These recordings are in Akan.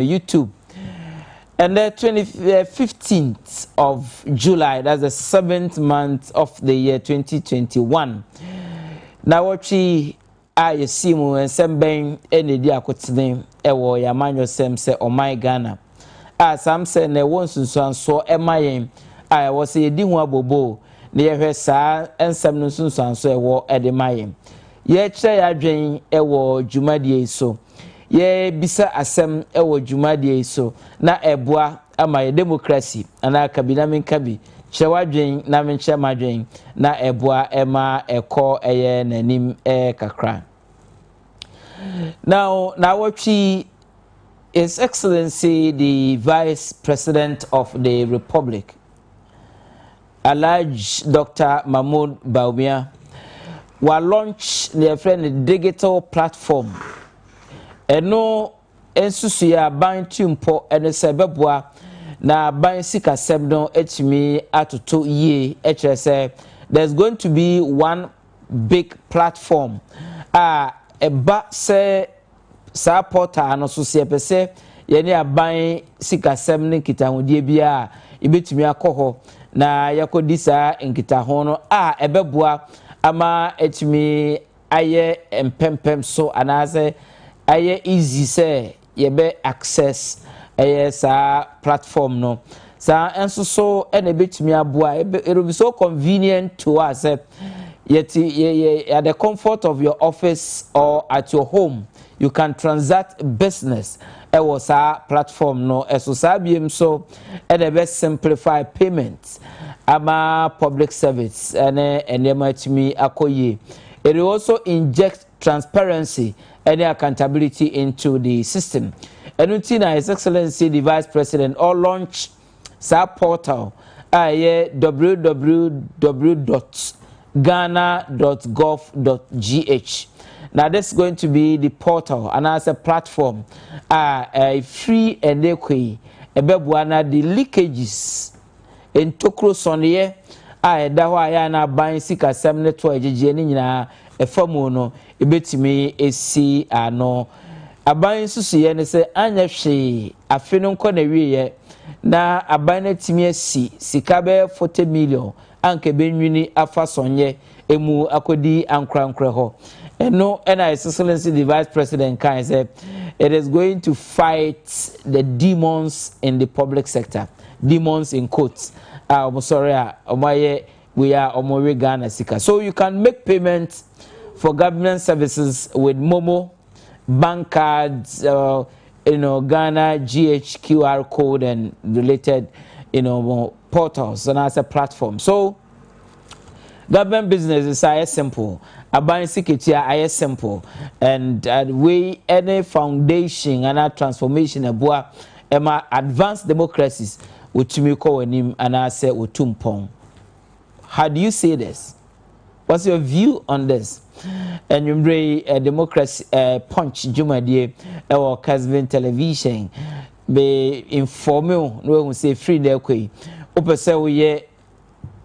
YouTube. And the 15th of July, that's the 7th month of the year 2021. Now what we I see mu ensembeng enedi akotene ewo yamanyo sem se Ohene Gyan. Some say ne won sunsuan so emayen I was say di hu abobo ne yehwe saa ensem no sunsuan so ewo edemayen. Ye kire ya dwen ewo dwumadie so. Ye bisa asem ewo dwumadie so na eboa ama ye democracy ana kabinamin kabi chewadwen na menche madwen na eboa ema eko eye nanim kakra. Now what His Excellency the Vice President of the Republic, Alhaji Dr. Mahmoud Bawumia, will launch their friend digital platform. Eno ensusuya ban tumpo ene sebeboa na ban sika sebno etimi atoto ye etrese. There's going to be one big platform. Eba se sa portal no so se pese ye ne aban sika sebne kitahudie bia ibetimi akoho na yakodi sa nkitaho no ebeboa ama etimi aye empempem so anaze aye easy say yebe access sa platform no sa enso so ene betimi aboa it will be so convenient to us yet at the comfort of your office or at your home you can transact business was our platform no so sabiem so ene be simplify payments ama public service ene matimi akoye. It will also inject transparency and accountability into the system. And Utina, His Excellency the Vice President, all launch sa portal www.ghana.gov.gh. Now this is going to be the portal and as a platform free and equi ebebuana the leakages in tokro sonye dawa ya na ban sika semne to ejeje ni nyina efamu no ebetimi esi ano aban susuye ne se anya hwe afi no nko na wiye na aban na timi esi sika be 40 million anke benwini afa sonye emu akodi ankrankre ho eno and His Excellency the Vice President can say it is going to fight the demons in the public sector, demons in quotes. I'm sorry, we are Ohene Gyan sika. So you can make payments for government services with Momo, bank cards, Ghana GHQR code and related, portals and as a platform. So government businesses are simple. Aban security are simple, and we any foundation and a transformation abua ema advanced democracies utumiko enim and I say utumpong. How do you say this? What's your view on this? And you bring a democracy punch Jumadie or Kessben television be informal no say free there kwe opese we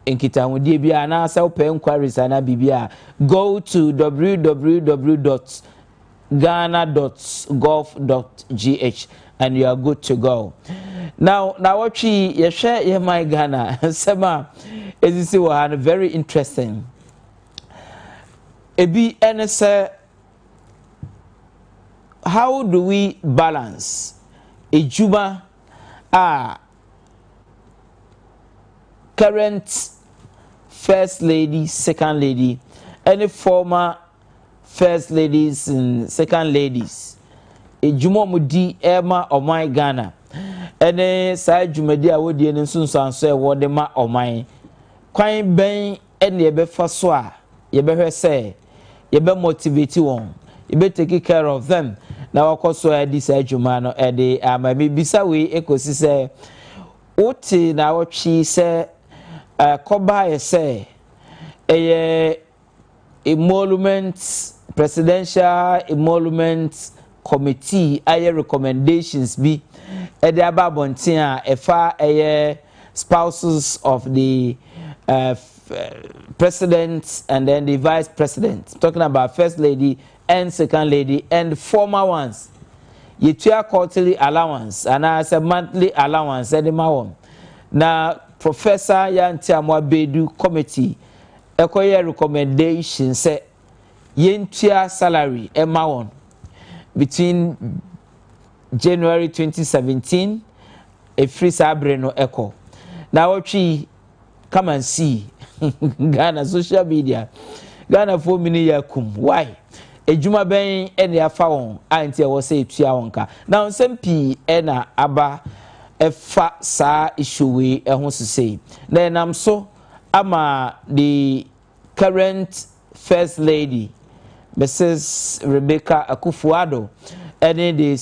enkita wodie bia na asa open inquiries na bibia go to www.ghana.gov.gh and you are good to go. Now what you share Ohene Gyan sema ezisi wa very interesting. Ebi enese how do we balance ejuma current first lady, second lady, any former first ladies and second ladies. Ejuma mudi ema Ohene Gyan. Ene sa jumadi a wodi ene sunsan so e wode ma Ohene. Kwan ben ene ebe fa so a ye be hwe se ye be motivate won. Ye be take care of them. Na wakoso e di sa juma no e de amami bisa we ekosi se oti na wochi se koba ye say emolument presidential emolument committee aye recommendations be the ababontin efa spouses of the president and then the vice president, talking about first lady and second lady and former ones. yetua quarterly allowance and as a monthly allowance any ma na Professor Yanti Bedu committee ekoye recommendation say yentua salary ema between January 2017 a free sabre no echo now watch come and see Ghana social media Ghana 4 mini yakum why ejuma ben ene afa won anti e wo say etua wonka now sempi ena aba efa sa issue we ho sesei na enam so ama the current first lady Mrs. Rebecca Akufo-Addo and the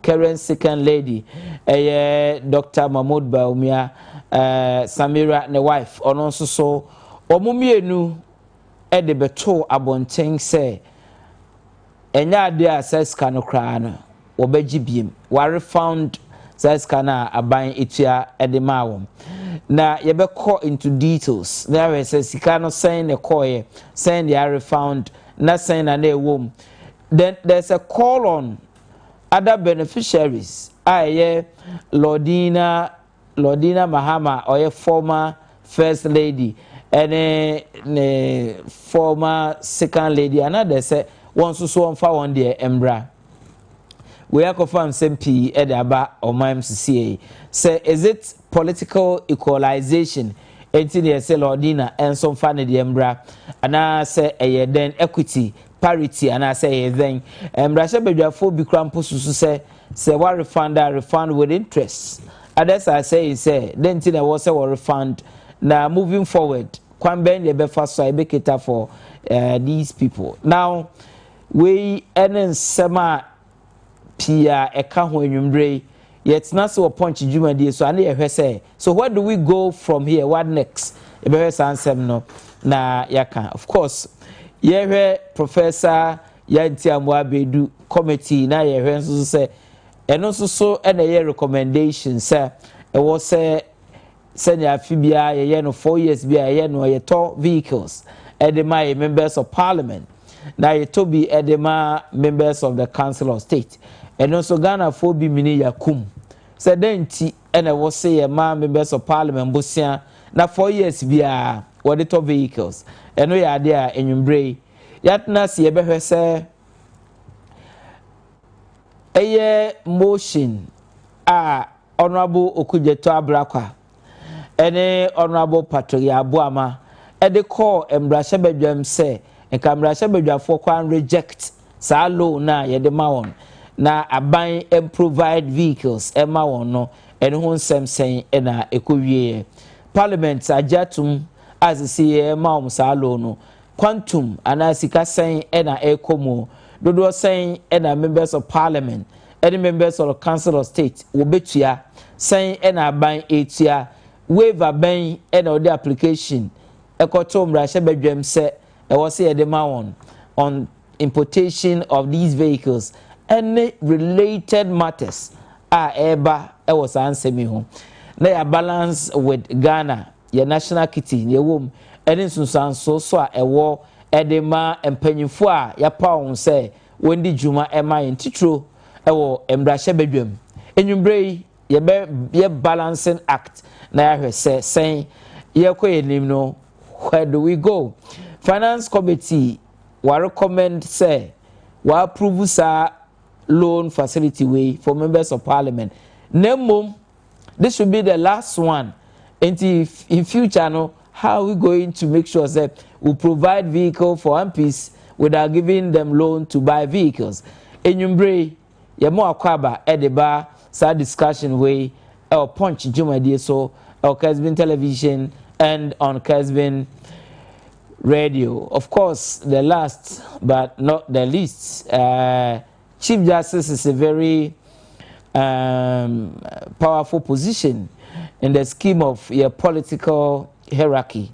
current second lady Dr. Mahmoud Bawumia Samira ne wife ono so omumienu e de beto abonten say enya ade aseska no kra no obaji biem ware found seska na aban etua e de mawom na yebekọ into details there is a sika no saying the koye saying they are found not saying na ewom then there's a call on other beneficiaries Lordina Mahama or former first lady and former second lady another say one so on for one day embra we are confirm SMP edaba or MCCA say is it political equalization 18 years say Lordina and some fan the embra and I say then equity parity and I say then Brasha Bedwafo bi krampo susu say what refund with interest others I say then tin was say refund now moving forward kwan ben the be fa so I be cater for these people now we enen sema pia eka ho enwumbre yet na so punch dwumadi so ane ehwe say so where do we go from here what next e be ansem no na yaka of course yehwe Professor Yanti Bedu committee na yehwe nso say eno so na ye recommendation say e was say senior fibia ye no 4 years bia ye no ye to vehicles edema members of parliament na ye to be edema members of the council of state and also Ghana for bi mini yakum say denti ene wo say ye ma members of parliament bosia na 4 years bia what the to vehicles eno ya de a enwumbre yatna se ye behwe say eye motion honorable Okujeto Abrakwa ene honorable Patrick Abuama e de call embrasha bedwam say enka embrasha bedwafo kwan reject sa loan na ye de ma won na aban provide vehicles e ma won no ene ho nsem sen e na ekowie parliament ajatum as see ma won sa loan no quantum anasika sen e na ekomo dodo sen e na members of parliament any members of the council of state wo betua sen e na aban etua waiver ben and the application ekotom rashe bedwam se e was say the man on importation of these vehicles any related matters eba e was answer me home na ya balance with Ghana your national kitty ye wom any sunsan so a ewo edema empanyifo a ya pawn say wendi juma ema intitro ewo embrashe bedwam enwumbre ye balancing act na ya say ye koyenim no where do we go finance committee wa recommend say wa approve sa loan facility way for members of parliament nemom this should be the last one in future no how are we going to make sure that we provide vehicle for MPs without giving them loan to buy vehicles enyumbre ye mo akwaba edeba sa discussion way or punch jumadi so or Kessben television and on Kessben radio. Of course, the last but not the least, Chief Justice is a very powerful position in the scheme of your political hierarchy.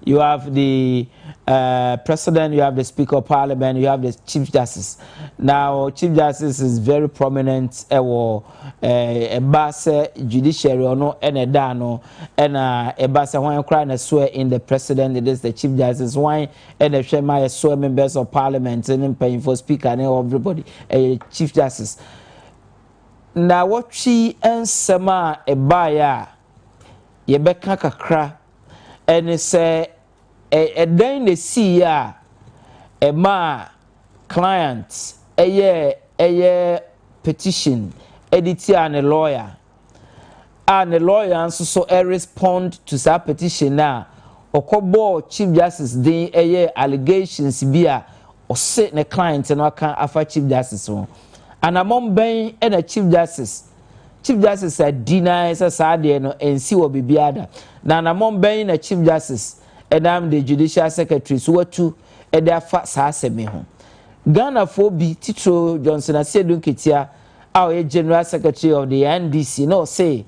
you have the president, you have the speaker of parliament, you have the chief justice. Now chief justice is very prominent a basse judiciary or no and a dano and a basse one crying a swear in the president, it is the chief justice wine and a shema swear members of parliament and paying for speaker and everybody a chief justice. Now what she and Sama a buyer ye beka kakra and say a then the see ya a ma client a year petition editor and a lawyer and so respond to that petition now or kobo chief justice then a year allegations be or sit the client and I can't afford chief justice one and among ben and a chief justice said denies a sadie no and see what be biada na among ben a chief justice and I'm the judicial secretary so what to e da fa sa aseme ho Ghana for bi Tito Johnson Asedun Ketia our general secretary of the NDC no say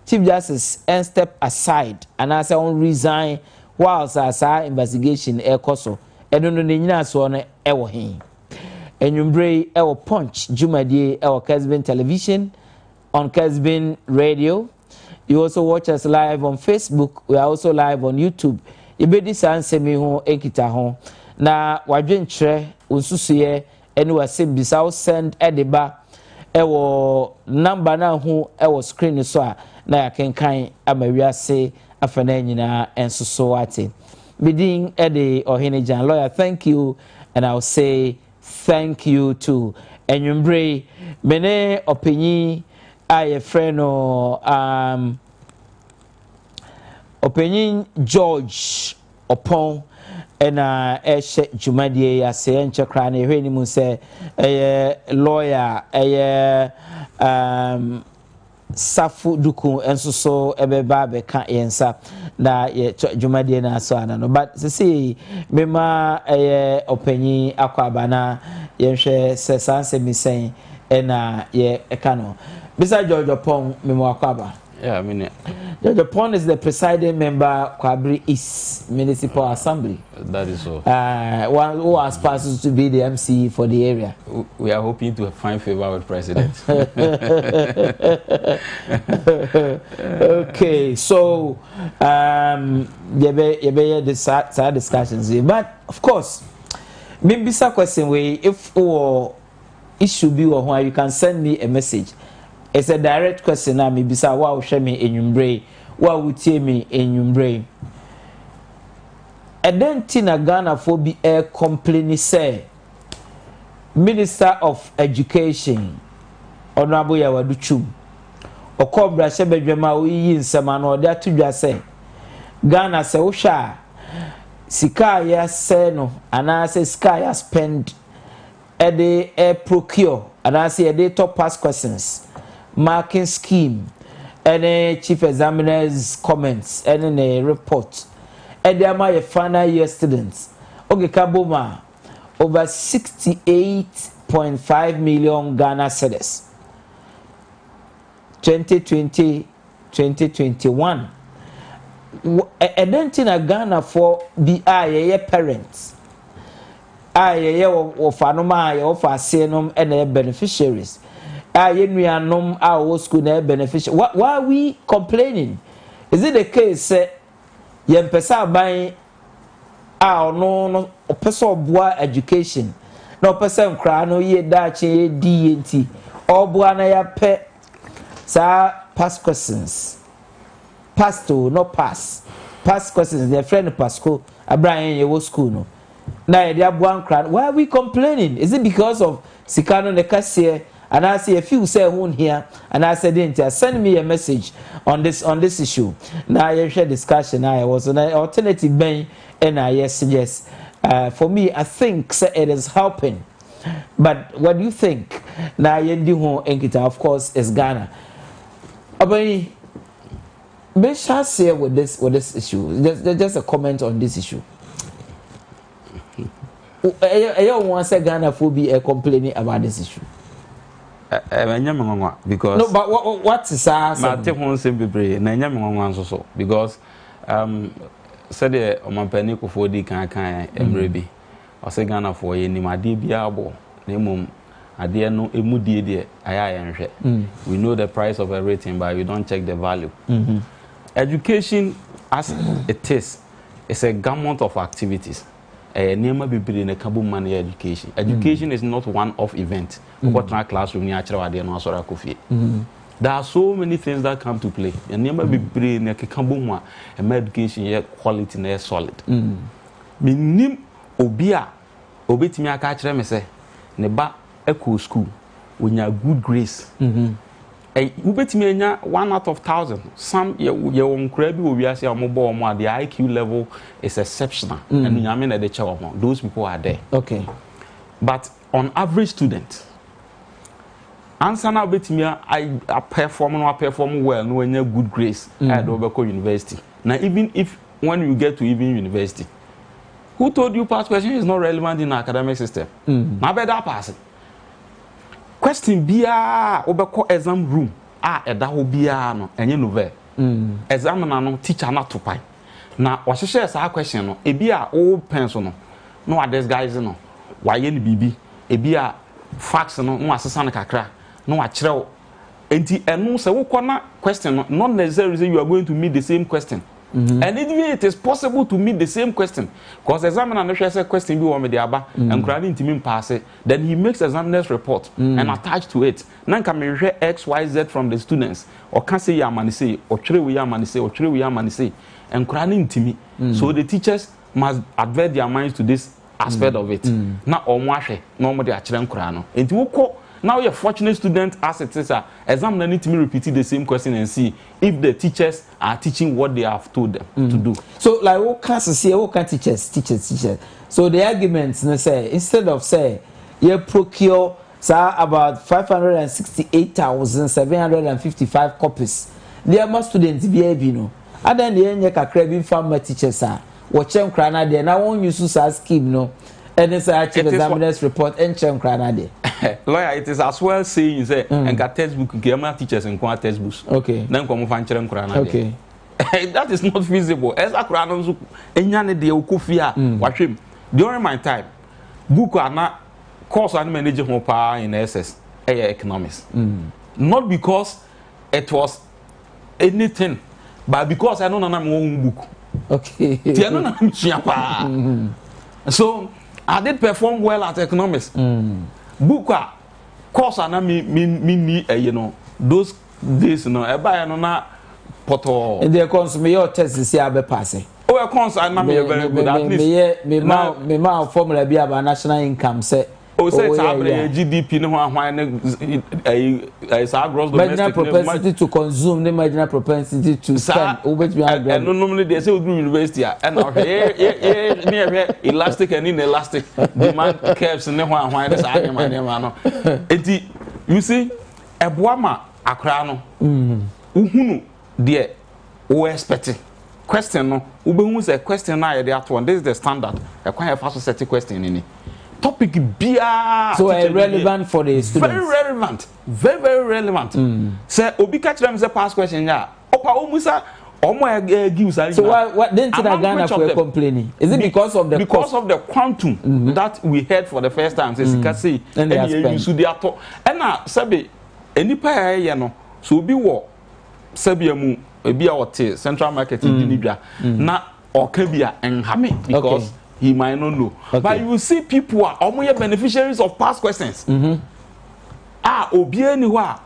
chief justice and step aside and as on resign whilst as our investigation e koso e no nyina so no e wo hen enyumbre e wo punch jumadie e wo Kessben television on Kessben radio. You also watch us live on Facebook. We are also live on YouTube. Ibedi sansemi ho ekita ho na wadwenkyerɛ unsusuye ene wasem bisa send edeba ewo number na ho ewo screen so a na yakenkan amawiase afana nyina ensoso ate bidin ede Ohene Gyan lawyer. Thank you and I'll say thank you too. Enwumbre mene opinyi aye freno Opinion George upon and eshe jumadie ya se enche kra na ehwe ni mu se lawyer safu duku enso so ebeba be ka yensa na ye jumadie na so ana no but se mema opinion akwaba na yenhwe se sanse misen na ye eka no bisa George upon memo akwaba. Yeah, I mean, the point is the presiding member, Kwabri East Municipal Assembly. That is so. One who aspires to be the MC for the area. We are hoping to find favor with President. Okay, so the side discussions, but of course, maybe some question way if or issue be or why you can send me a message. It's a direct question na me bisa wa wo hwe me enyumbre wa wo tie me enyumbre edenti na Ghana for bi complain say Minister of Education Honorable Yawaduchum okobra shebedwema wo yi nsema na ode atudwa say Ghana se wo hwa sika ya se no ana se sika ya spend e procure ana se e top pass questions marking scheme and chief examiner's comments and a report and there my final year students okay kaboma over 68.5 million Ghana cedis 2020-2021 and then in Ghana for the parents of anoma of asenum and beneficiaries yenuanom our school na beneficial. Why are we complaining? Is it the case say yempesa ban no person boa education no person kra no ye dache DNT oboa na ya pe sa past questions pasto no pass questions their friend Pasco Abraham ye school no na ye dia boa kra. Why are we complaining? Is it because of sikano ne kase? And I see a few say one here, and I said, send me a message on this issue. Now I share discussion. I was an alternative bank, and I yes. For me, I think it is helping. But what do you think? Now of course, is Ghana. But me shall say with this issue. Just a comment on this issue. I don't want to say Ghana for be complaining about this issue. Because no, but what is our because said the Omampani for the can emrebi. Or say Ghana for ye ni madi biabo. Name Adia no emudi de aya. We know the price of everything, but we don't check the value. Education, as it is, it's a gamut of activities. Nema be in a kabu money education. Education is not one-off event. What na classroom ni achira wade no asora kofi. There are so many things that come to play. And nema be in a kabu mo education ye quality na solid. Minim obia obetimi aka achira me say ne ba eco school wonya good grace. Ubetimi enya 1 out of 1,000. Some ye won krabi wo wiase amobo omo the IQ level is exceptional. And nyame na de chewa mo. Those people are there. Okay. But on average student answer na ubetimi I perform well no enya good grace at Obeko University. Now even if when you get to even university, who told you past question is not relevant in the academic system? Na better pass it. Question bia obeko exam room eda ho bia no enye novel exam na no teacher na to pai na o hye sa question no e bia o pencil no this guys no waye ni bibi e bia facts no asesa na kakra no wa kire enti eno se wo kona question no not necessarily say you are going to meet the same question. And it is possible to meet the same question because examiner no share question bi wo me de aba and crowding intimi pass it, then he makes examiner's report and attach to it na nka me hwe XYZ from the students or can say ya mani say or tire we ya mani say or tire we ya mani say and crowding intimi. So the teachers must advert their minds to this aspect of it. Na omo ahwe na omo de akire nkura no enti wo ko. Now you're fortunate student as it is examiner need to repeat the same question and see if the teachers are teaching what they have told them to do. So like what can say what can teachers. So the arguments say instead of say you procure about 568,755 copies. There are more students behavior no. And then the end kakra bi farmer teachers watch them crana there now won't use a scheme no. And it's actually examiner's report and check crana there. Lawyer, it is as well saying say and got textbook grammar teachers and quant textbooks. Okay. Then come find children crana. Okay. That is not feasible. As a crana so enyane de okofia watchim. During my time, book na course and manage ho pa in SS economics. Not because it was anything, but because I don't know my own book. Okay. So I did perform well at economics. Book course and me you know those days you know e buy no na poto and the consume your test is here be pass. Oh accounts and na me very good at least me ma formula be about national income say oh say it's average GDP no hwan is our gross domestic propensity to consume the marginal propensity to spend over to and normally they say we do university and near elastic and inelastic demand curves and hwan is animal no enti you see eboama akra no uhunu de o expect question no ubehun say question na ye dey at one this is the standard e kwa fa so set question ni topic bia so relevant for the students. Very relevant. Very relevant. Say obi catch them say past question ya. Opa omusa omo give us. So what then to Ghana for complaining? Is it because of the quantum that we heard for the first time say say and you should ato. And na sabe enipa ya no so obi wo sabe amu ebi a wote central market di ni bia na oka bia enhame because he might not know. Okay. But you will see people are beneficiaries of past questions. Obi anywhere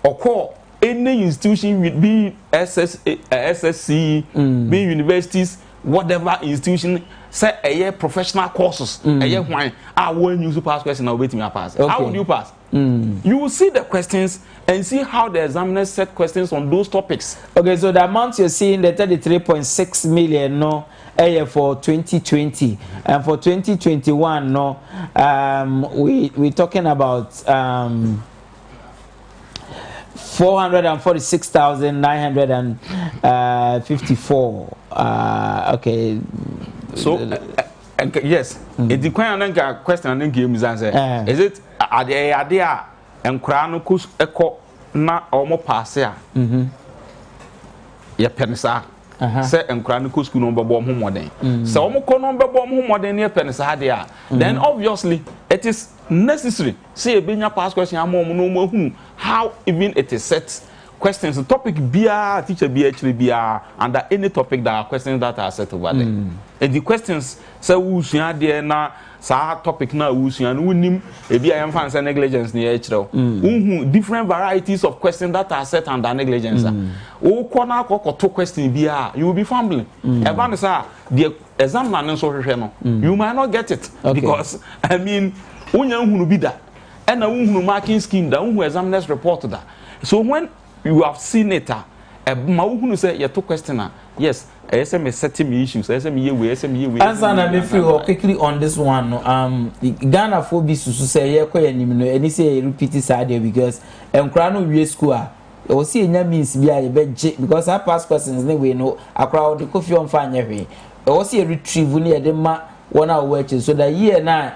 or call any institution with be SSC, be universities, whatever institution, say a year professional courses, a year wine. When you pass question, I'll wait me a pass. Okay. How would you pass? You will see the questions and see how the examiners set questions on those topics. Okay, so the amount you're seeing, the 33.6 million, no. For 2020 and for 2021 no we talking about 446,954 okay so yes it depends on question and game is answer is it idea and crown echo na omo pass ya pensa say nkra no ko school no be bom ho modern say omo ko no be bom ho modern ne pen sa de a then obviously it is necessary say ebenya past question amom no mo hu how even it is set questions the topic bia teacher bia actually bia under any topic that are questions that are set over there and the questions say usua de na sa topic na usua no nim e bia yam fan say negligence ne actually different varieties of questions that are set under negligence o kona kokoto question bia you will be fumbling even say the examiner no so hwehwe no you might not get it because I mean unya hunu bi da and na hunu marking scheme da hunu examiner's report da so when you have seen it ma who say you took question yes SM is setting me issues SM ye we answer na me feel quickly on this one Ghana for be so say ye ko yanim no any say repeat side because enkra no wie school o see enya means bia ye be because I pass questions ne we no akra the coffee on fa nya hwe o see retrieve ne de ma wona wo achi so that year na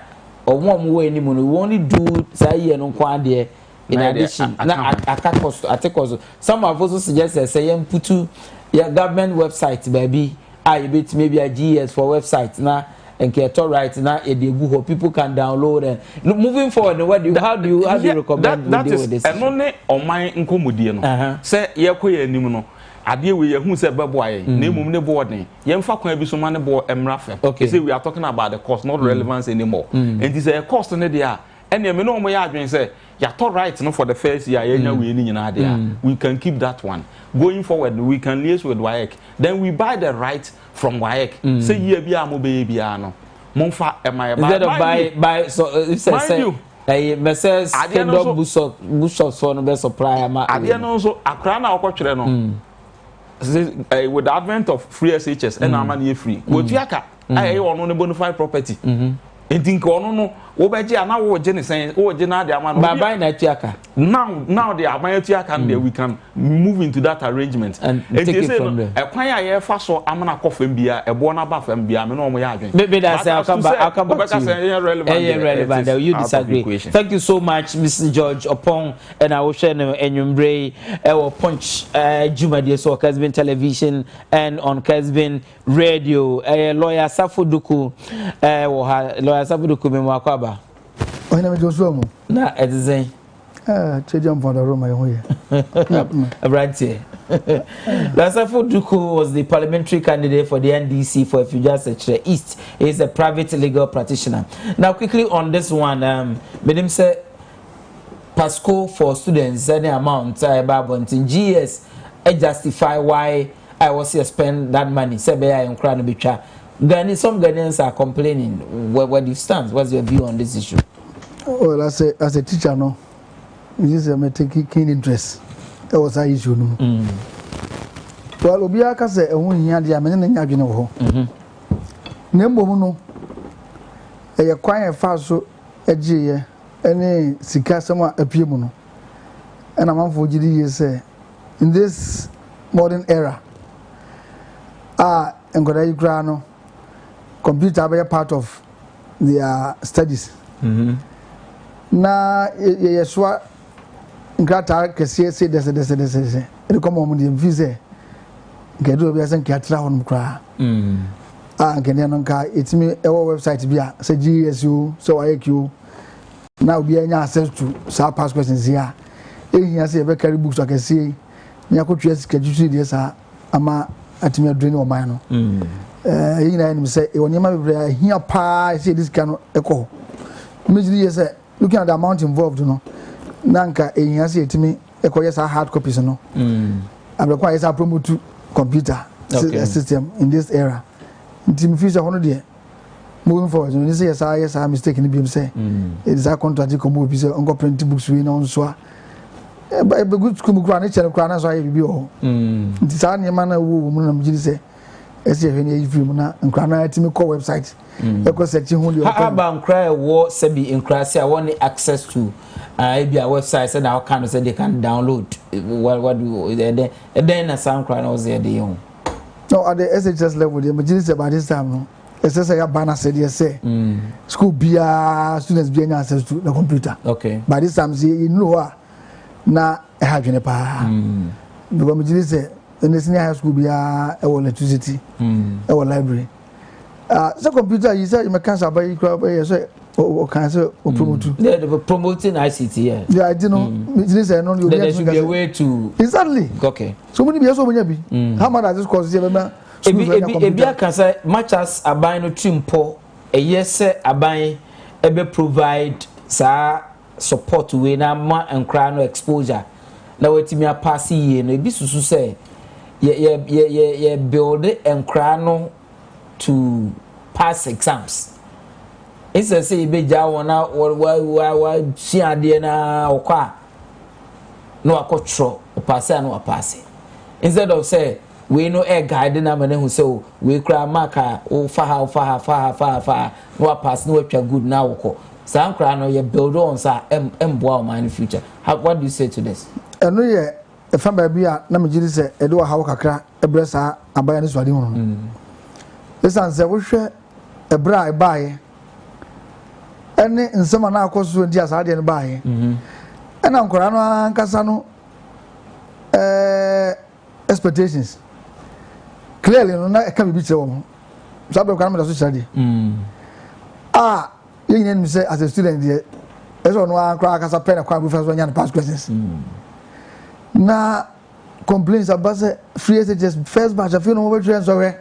omo we anim no we only do say year no kwa de in addition na attack some of us suggest say put your government website baby you bet maybe a GS for website na and get all right now people can download and moving forward how do you recommend that is this and only on my nkomodie no say ye koye anim no ade we ye hu say bebo aye na emum ne board ne ye mfa kwan bi so ma ne bo emra fe say we are talking about the cost not relevance anymore and it is a cost ne there and me no mo ya adwen say ya to right no for the first year yenya we ni nyina there we can keep that one going forward we can liaise with WAEC then we buy the right from WAEC say year bia mo be bia no monfa buy so if say message kingdom bushop so no be supply am ade no so akra na okotwere no with the advent of free SHS and amana free go tiaka aye ono ne bonafide property think no wo beje na wo je ne sen wo je na de ama no bye na tiaka now the amaya tiaka and we can move into that arrangement and take it from there kwan ya ye fa so amana kofam bia ebo na ba fam bia me no mo ya adwen maybe that's relevant you disagree thank you so much Mr. George Opon and I will share no enwumbre e punch Jumadi so Kessben television and on Kessben radio lawyer Safoduku lawyer Safoduku me makwaba Ohene me Joshua mo na edzen chejam for the room my hoye right here Safoduku was the parliamentary candidate for the NDC for Fuja Secretary East. He is a private legal practitioner. Now quickly on this one me say Pasco for students any amount about in GS justify why I was here spend that money say be I am crying betcha some Ghanaians are complaining. Where do you stand? What's your view on this issue? Well, as a teacher, no, this is a taking keen interest. That was an issue. No. Well, Obiaka said, "I want to hear the men in Yagino." Nembo, a quiet fast a G, any Sikasama appear, and I'm for GD say in this modern era. And Godai computer be a part of their studies. Na yeswa ngata kese se dese e come on the visa ngedo bia se nkatra hono kra ngene no nka etimi website bia se GSU so IQ na obi anya access to sa past questions here ehia se be carry books akese nya kotwa sika juju de sa ama atimi adreni o man no yina ni say e woni ma bebre hia pa say this kind eko imagine you say looking at the amount involved no nanka ehia say etimi eko yes hard copies no abekwa yes promote computer system in this era intimi future hono de moving forward you say yes mistake ni bi say it is a contract ko mo bi say onko print books we no so be good school kura na chere kura na so aye bibi o nti sa ne ma na wo mu na mjiri say ese hwe ne film na nkra na atimi ko website e ko search hu de how about nkra wo sabi nkra say I want access to maybe a website say now can say they can download what do then na sound nkra na was there dey on no at the SHS level the mjiri say by this time no say ya banner say they say school bia students be access to the computer okay by this time say you know na e ha dwene pa because mjiri say in the senior high school be electricity our library so computer you say you can buy you say or can say promote they promoting ICT yeah I don't know this is no there should be a way to exactly okay so many be so many be how much does this cost ebi aka say much as aban no trimpo yes aban ebe provide sa support we na ma enkra no exposure na wetimi apase ye no ebi susu say ye build enkra no to pass exams it's a say be ja wona wa chiade na okwa no akotro pass na pass instead of say we no e guide na mane hu say we kra maka o fa no pass no atwa good na woko san kra no ye build on sa emboa o man future what do you say to this eno ye e fa ba bia na me giri say e do ha kakra e bre sa abaya ne suade hu listen say wo hwe e bra e baaye ene nsema na akoso ndi asade ne baaye ena nkora no ankasa no expectations clearly no na e ka bibi kire wo so abe kwa na me da so study you need to say as a student there eso no ankra akasa pen kwa professor nya past questions na complaints about free just first batch of you know we train so we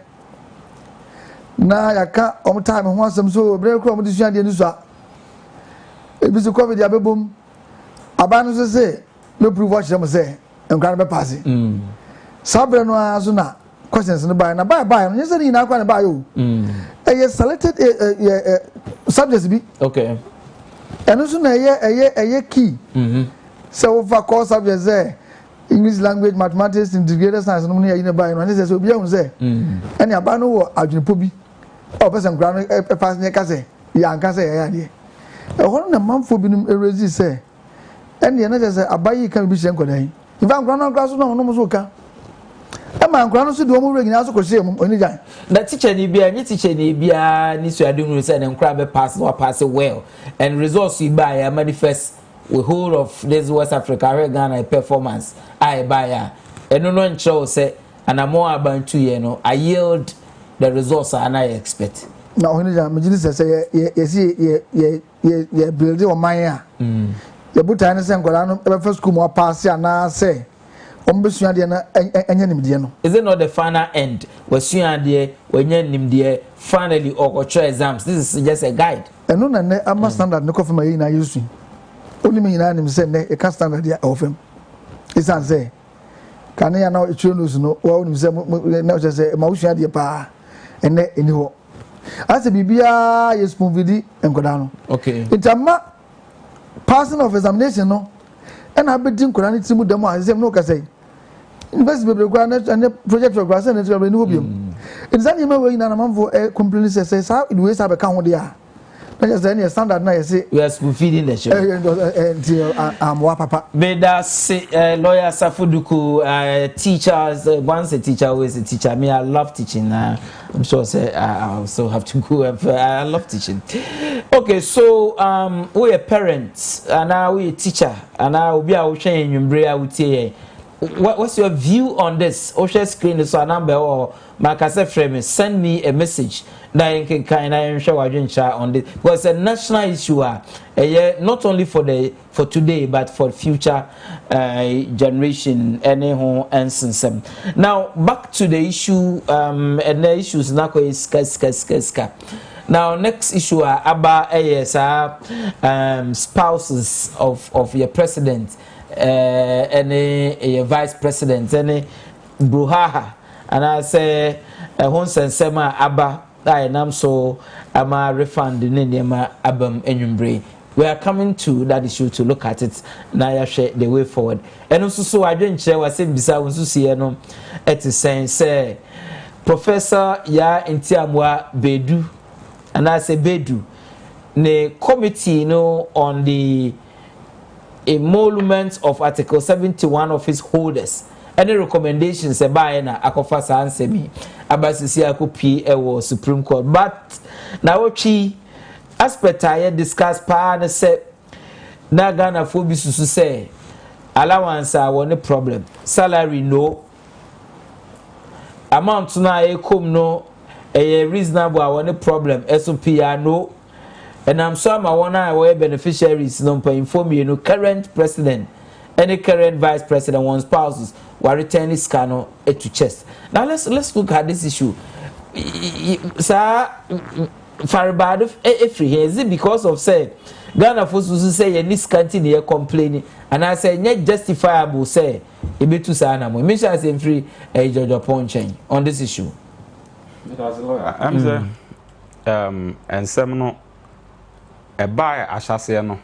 na yaka om time ho asem so bre kro om di suade ni so e bi so covid ya bebom abanu so say no prove what them say enkra be pass sabre no aso na questions no buy na buy no say ni na kwa na buy o you selected subjects be okay and also na ye key so for course subjects there English language mathematics integrated science no na ye buy no say so bia hun say any aba no wo adwene bi o person kra no pass ne ka say ya nka say ya de e ho na manfo bi no erezi say any na say abayi kan bi hyen kodan ifa kra no kra so no so ka man kra no so de o mo regina so ko hye mo oni jan the teacher ni bia ni so adunu say na kra be pass no pass well and results you buy a manifest the whole of this West Africa Ghana performance I buy eno no ncho say and am more about 2 year no I yield the results and I expect na oni jan me gidi say ye build o man ya ye buta ne say nkora no e first school mo pass na say is it not the final end? When finally or exams. This is just a guide. And no, I'm a standard. No coffee, my ina using. Only me in him say a can't standard of him. It's answer. Can I know it's no? Well, now just say emotion idea pa and anyhow. As a BBA is movie and go down. Okay. It's a passing of examination, no. And I've been doing Quran to them. I say no, can say. Invest baby grant and the project of grass and it's going to be. It's that you may wait and a man for a complaint says how it waste have a count there. That's any standard now. Say we are spoon feeding the show. I'm papa. But that's lawyer Safuduku teachers. Once a teacher, always a teacher. Me, I love teaching. I'm sure say I also have to go. I love teaching. Okay, so we are parents and now we a teacher and now we are sharing in Brea with you. What's your view on this? Osha screen is a number or Makase frame. Send me a message. That you can kind of show on this because it's a national issue. Not only for today but for future generation. Anyhow, and since now back to the issue. And the issues now is ska. Now next issue about spouses of your president. Any vice president, any bruhaha, and I say Sema Abba, I am so am a refund in Nema Abam Enyumbre. We are coming to that issue to look at it now. Share the way forward, and also so I didn't share what said beside Susiano. It is saying, say Professor Ya Intiamwa Bedu, and I say Bedu, the committee on the emolument of Article 71 of his holders. Any recommendations by na akofa sa ansemi abasisi akopi ewo Supreme Court, but na wochi aspect I discuss pa na say na Ghana fo bi susu say allowance a woni problem, salary no, amount na e kom no reasonable a one problem SOP no. And I'm sure my one our beneficiaries no inform you current president any current vice president one spouses were returning scanner to chest. Now let's look at this issue. Sir Faribad free here is it because of say Ghana for say any scanty near complaining and I say not justifiable say it be too sana mo me say free a judge upon change on this issue. Because lawyer I'm say and seminal a buy ashase no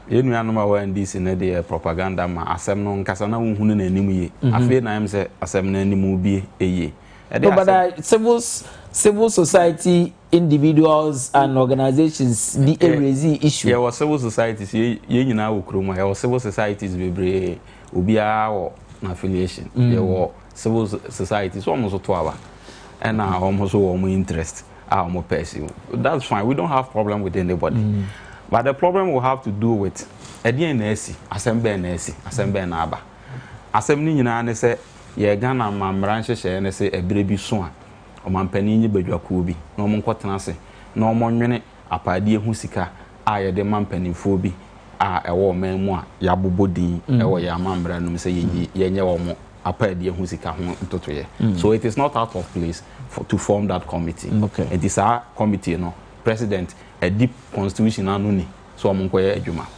yenu anoma wa ndisi na de propaganda ma asem no nkasa na wohunu na anim ye afi na am say asem na anim bi eye but civil society individuals and organizations the raise issue yeah was civil societies ye nyina wo kromo yeah was civil societies bebre obia wo na affiliation yeah wo civil societies almost to aba and almost wo mo interest more person. That's fine. We don't have problem with anybody. But the problem we have to do with NSC, Assembly NSC, Assembly Naba. Assembly nyina say ye Ghana mamranche she NSC ebrebi so a o mampani nyi badwakuo bi na mo nkotena se na o monwene apade ehu sika a ye de mampanifo bi a ewo man mu a ya bobodin ewo ya mamra no se ye nye wo mo apade ehu sika ho ntotoye. So it is not out of place to form that committee. Okay. It is our committee, president, a deep constitution anuni, so I'm going to juma.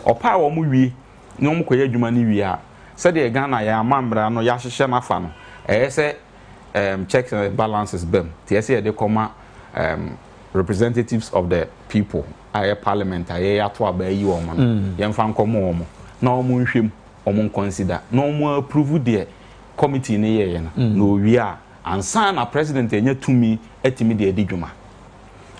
Opa wa mu wi, no mo koye juma ni wi a. Said the Ghana ya mambra no ya hye na fa no. Say checks and balances bem. Ti say they come representatives of the people, aye parliament, aye ato aba yi wo mo no. Ye mfa nkomo wo mo. Na wo mo nhwem, wo mo consider. Na wo mo approve the committee ne ye na. No wi a ansa na president enye tumi etimi de adidwuma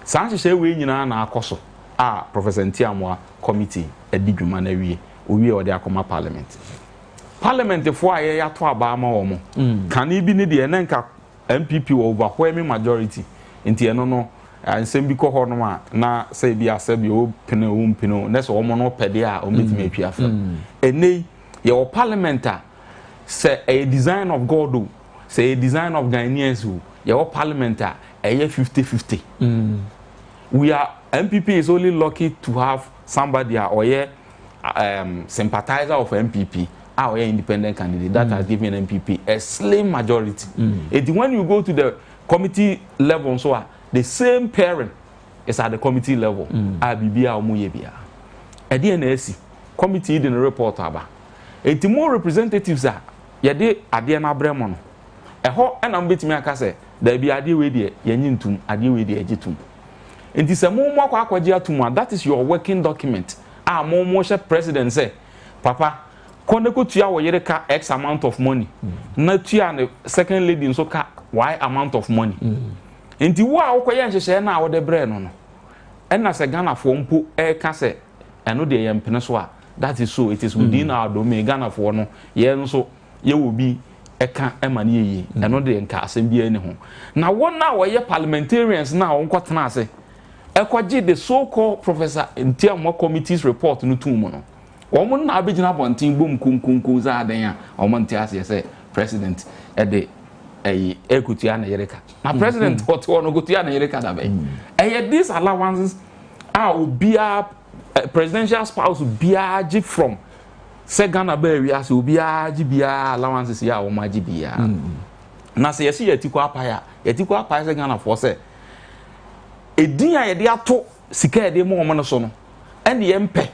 sanhye we nyina na akoso a professor Ntiamwa committee adidwuma na wie owie ode akoma parliament fo aye ya to aba ma wo mo kan bi ne de na nka MPP overwhelming majority nti eno no ansem bi ko ho no a na say bi asabi o pene o mpino na so wo mo no pede a o metimi atwi afam enei ye o parliament a say a design of God say a design of Ghanaians who your parliament a 50-50. We are MPP is only lucky to have somebody or sympathizer of MPP or independent candidate that has given MPP a slim majority. And when you go to the committee level, so the same parent is at the committee level. Abibia or Muyebia. At the NSC committee didn't report about. And the more representatives are yade Adiana Bremon. Eho enam betimi aka se da bi ade we de yanyintum ade we de agitum enti se mo mo akwaje atum that is your working document mo she president say papa konde ko tua wo yere ka x amount of money na tua ne second lady nso ka y amount of money enti wo a wokoye nhehye na wo de bre no no enna se Ghana fo mpo ka se eno de yempene so a that is so it is within our domain Ghana fo no ye nso ye wo bi eka emane yeyi eno de nka asem bia ni ho na wona woye parliamentarians na won kwotena ase ekwaje the so called professor Ntiamwa committee's report no tumu no won na abegina bontin bom kunkunku za adan a won ntia ase say president de ekutia na yereka na president what won go tia na yereka da be these allowances are obia presidential spouse bia give from se Ghana ba wi ase obia gibia allowances ya wo ma gibia na se yesi yatiko apaya se Ghana for se edin a yede ato sika yede mo no so no ene yempe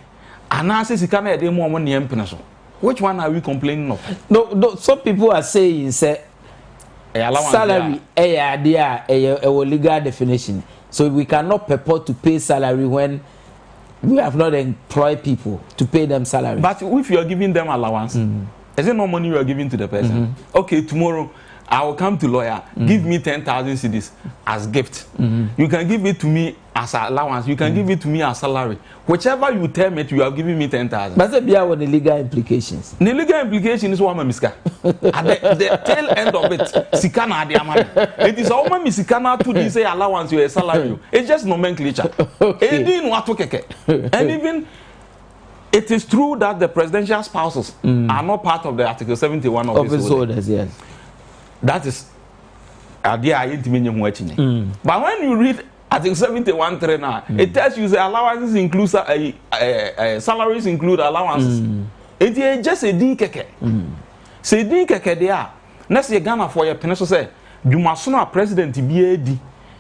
ana se sika na yede mo ne yempe no so which one are we complaining of? No some people are saying say salary a legal definition, so we cannot purport to pay salary when we have not employed people to pay them salary. But if you are giving them allowance, is it no money you are giving to the person? Okay, tomorrow I will come to lawyer, give me 10,000 cedis as gift. You can give it to me as allowance, you can give it to me as salary. Whichever you term it, you are giving me 10,000. But there are the legal implications. The legal implication is what I'm miska. At the tail end of it, sikana adiamani. It is all my misikana to this allowance your salary. It's just nomenclature. Okay. And even it is true that the presidential spouses are not part of the Article 71 of his orders. Yes. that is idea I ain't mean you. But when you read Article 71(3) now, it tells you the allowances include salaries include allowances. It is just a D keke. Say D keke there. Next year Ghana for your penis say you must not president be a D.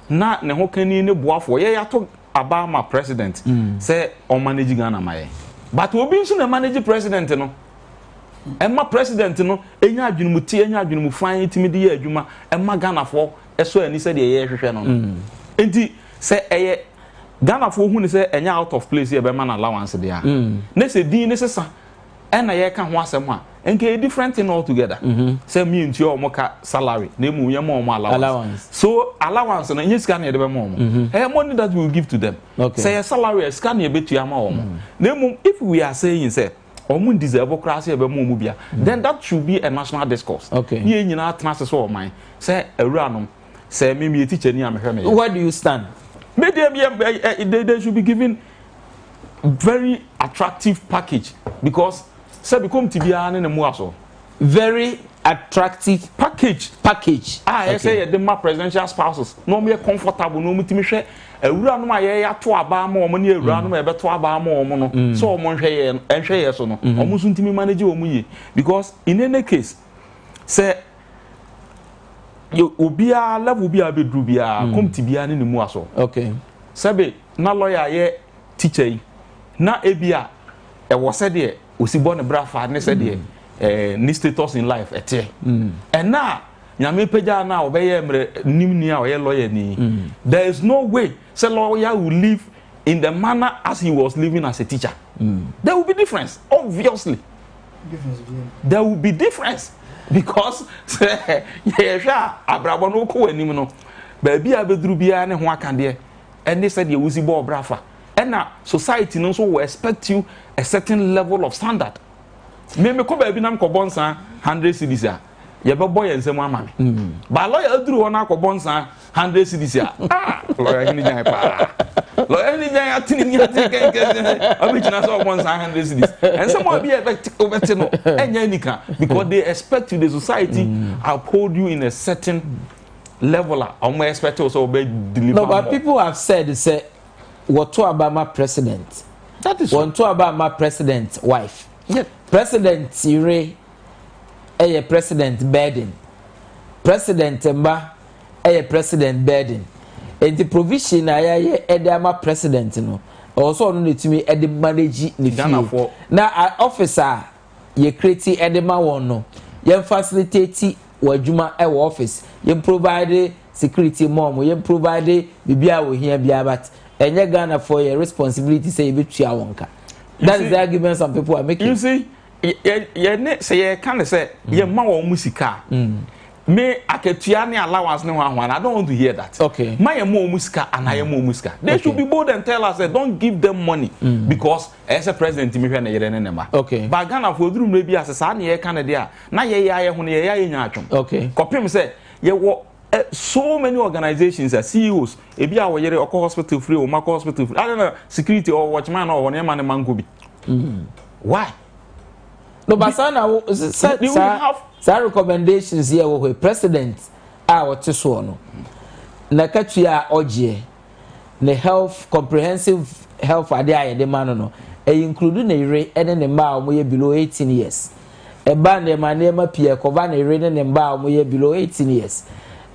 Na ne ho kan ni ne boa for ye ya to Obama president say on manage Ghana my. But we be so na manage president no. Emma president no enya adwunumu tie enya adwunumu fan itimi de ye adwuma emma Ghana for eso ani say de ye hwehwe no. Enti say eye Ghana for hu ni say enya out of place ye be man allowance de a. Ne say din ne sesa na ye ka ho asem a enke different thing altogether. Say me nti o moka salary na emu ye mo allowance. So allowance na nye sika na ye de be mo. Money that we will give to them. Say salary sika na ye betu ama o. Na emu if we are saying say omun deserve class e be mo bia then that should be a national discourse. Ye nyina atna so o man say awuranom say me teacher ni am hwe me. Where do you stand? They should be given very attractive package because say become tibia na mu aso very attractive package. I say the ma presidential spouses no me comfortable no mutimi hwe awura no aye ya to aba ma omo ne awura no e be to aba ma omo no so omo hwe ye enhwe ye so no omo so ntimi manage omo ye because in any case say you obia level bia be dru bia come tibia ne mu aso sabe na lawyer ye teacher yi na ebia e wo se de osibo ne brafa ne se de ni status in life ete and now nyame peja na obeye mre nimni a oye lawyer ni there is no way say lawyer will live in the manner as he was living as a teacher. There will be difference obviously. There will be difference because yeah abrabo no ko anim no ba bia bedru bia ne ho akande and they said you osibo brafa and now society no so will expect you a certain level of standard. Me ko ba bi nam ko bonsa 100 cedis a ye be boy ensem ama me ba lawyer aduru wona ko bonsa 100 cedis a lawyer ni jan pa lawyer ni jan atini ni atike obi china so bonsa 100 cedis and some will be over no enya nika because they expect you the society uphold you in a certain level or more expect also be deliver. No, but people have said say what to Obama president, that is what to Obama president wife. Yeah. President Ire President Biden. President Mba President Biden. And the provision Edama president no. Also no need to me ed manage ni fee. Na officer ye create edema won no. Ye facilitate wadwuma e office. Ye provide security mom, ye provide bibia wo hia bia but enye Ghana for your responsibility say you betua wonka. That is the argument some people are making. You see, say can say ye ma wo musika. Me aketua ne allowance ne ho I don't want to hear that. Okay. Ma ye mo musika and I mo musika. They should be bold and tell us that don't give them money because as a president me hwe na yere ne nema. Okay. But Ghana for drum no bi asesa na ye kan de na ye ya ye ho ne ye ya ye nya atwom. Okay. Kopim say ye wo so many organizations as CEOs ebi a wo yere oko hospital free o mako hospital free I don't know security or watchman or one man mango bi. Why? No, but some recommendations here were president what so no. Na katua oje the health comprehensive health ade the man no include na ire ene ne ma omo below 18 years. E ba ne ma ne ma pie ko ba na ire ne ba omo below 18 years.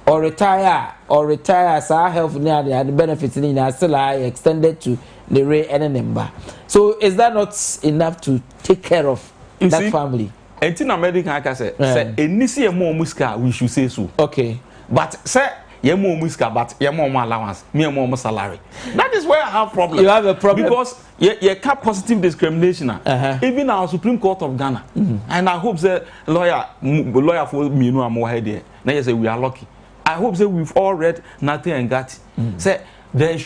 Or retire sa health near the benefits in still extended to the ray and number. So is that not enough to take care of that family? And in America, I can say any more muska, we should say so. Okay. But say ye more muska, but ye more allowance, me more salary. That is where I have problem. You have a problem because ye cap positive discrimination. Even our Supreme Court of Ghana. And I hope that lawyer for me no more head. Now you say we are lucky. I hope that we've all read Nothing and Got. Say there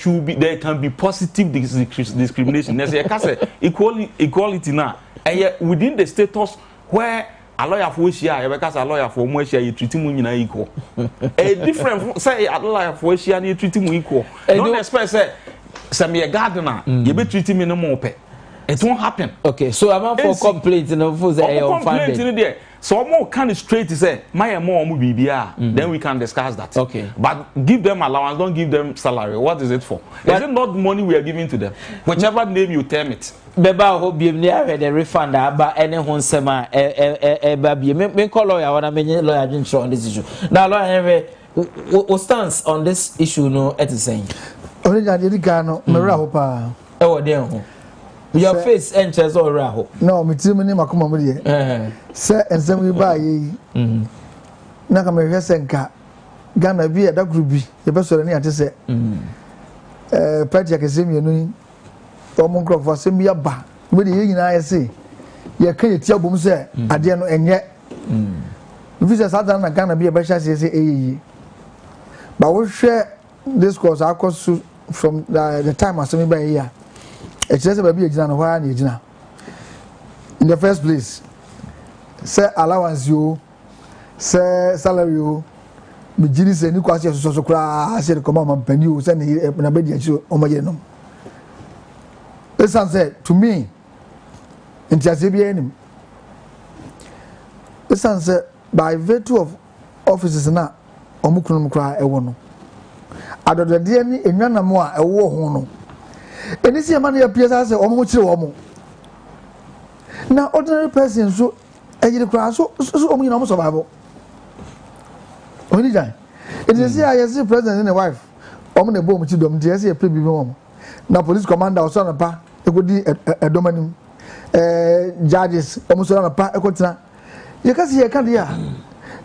can be positive discrimination. There's a equality now. And yet within the status where a lawyer for share, because a lawyer for more share, you treat him equal. A different say a lawyer for share, you treat him equal. Don't expect say me a gardener, you be treating me no more pay. It won't happen. Okay, so I'm for complaint no for say complaint in there. So more kind of straight to say my more BBR, then we can discuss that. Okay. But give them allowance, don't give them salary. What is it for? Is it not money we are giving to them? Whichever name you term it. Beba hope be near the refund about any home sema baby. Me call lawyer when I mean lawyer didn't on this issue. Now lawyer what stands on this issue no at the same. Only I did Gano, Mara Hopa. Oh, dear. Your face enters all raho. No, me too many Macumba. Sir, and some we buy ye. Nakamari Senka. Gana be at that group be. The best of any to say. Patty, I can see me knowing. Tomon for send me a bar. With the yin I say. You can't tell them, sir. I dare not and yet. Visa Satan, I can't be a bashas, say, but we'll share this course, our course from the time I sent me by here. It's just a baby in the first place, say allowance you, say salary you, me jiri say ni kwasi so kra say the command pen you say na be dia chi o maye no. Listen say to me, intiase bi enim. Listen say by virtue of offices na omukunu kra ewo no. Adodode ni enwanam a ewo ho no. Any see a man appears as a almost woman. Now, ordinary person, so I did a crash, so almost survival. Only time. It is here I see president and a wife. On the bomb to them, dear, see a pretty woman. Now, police commander or son of pa, it could be a domain, judges, almost on a pa, a quota. You can see a candia.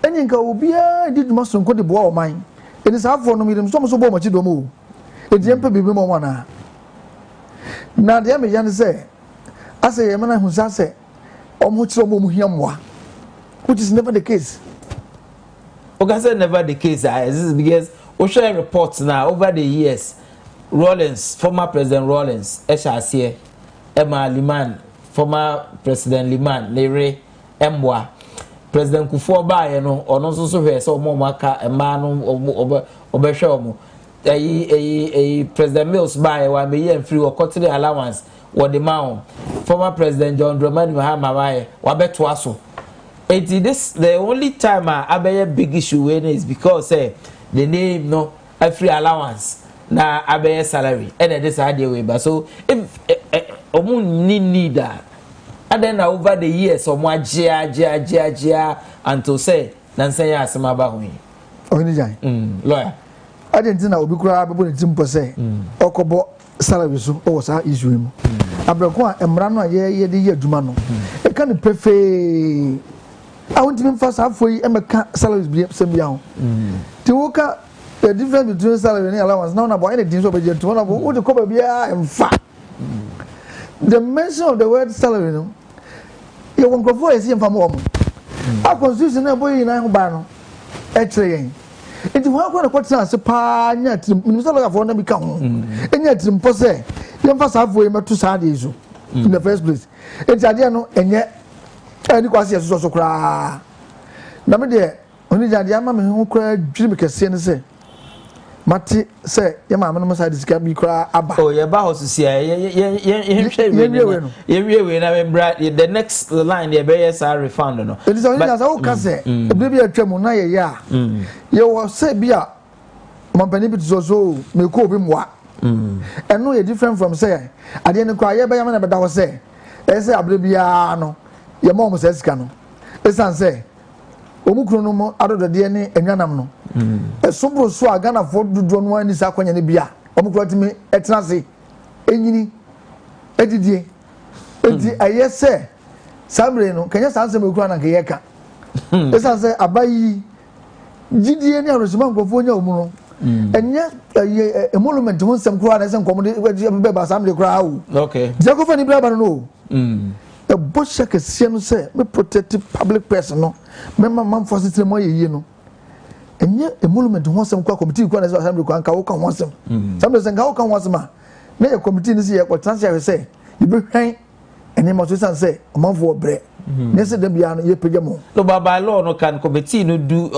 And you go be a did muscle could the boy of mine. It is half for no medium, so much to move. It's the emperor be one. Now the American say, I say, a man who say, almost which is never the case. Okay, say never the case. This is because we share reports now over the years. Rawlings, former President Rawlings, HRC, Emma Liman, former President Liman, Lere, Mwa, President Kufuor, you know, or not so here, so more maka, a man over a President Mills by 1 million free or quarterly allowance or the mount. Former President John Dramani Mahama, Wabetwaso. This the only time I be a big issue is because the name no a free allowance na I be a salary and this idea way. But so if need that, and then over the years someone jia until say Nancy Asamabahui. Lawyer. I didn't know we could have been simple say, Okobo salary so was our issue. Abraqua and Brano, ye the year Jumano. A kind of prefer. I want to first halfway and my salaries be same young. To work out the difference between salary and allowance, none about anything so budget to one of what the cover be and fat. The mention of the word salary, you won't go for a same from home. Our constitution, a boy in Iron actually. It is one of what's a pa yet, Minister of one become. And yet, impose, you first halfway to sad issue in the first place. It's Adiano, and yet, and quasi as also cry. Number there, only Jadiama who cried Jimmy Cassian say, Matti say, your mamma must have this me cry about. Oh, your boss is here. The next line, the bears are refunded. It is only as I can say, a baby at Tremonaya, ya. You will say, Bia, Mampanibit so, may call him what. And no, you're different from say, I didn't cry, but I never was say, as I believe, your mom says, Cano. Listen, say, Omukrono out of the DNA and Yanam. A sober so I can't afford to draw one is Aquan and Bia. Omukrotimi etnasi. Enini. Edidie. I yes, sir. Sabrino, can you answer me? Kwana Kayaka? Listen, say, Abai GDN Resman Gofonia. And yet, a monument to some crowd and comedy with the crowd. Okay. Jacofani Brabano. A bush check is say, me protected public person, no. Member man for system, you know. And yet, a monument to want some committee, as assembly can want some. Sometimes and how can want some. May a committee this year, what Tansia say, you bring hang, and they must say, a month for bread. Nesse de biano ye pejamo. No, but by law no can committee no do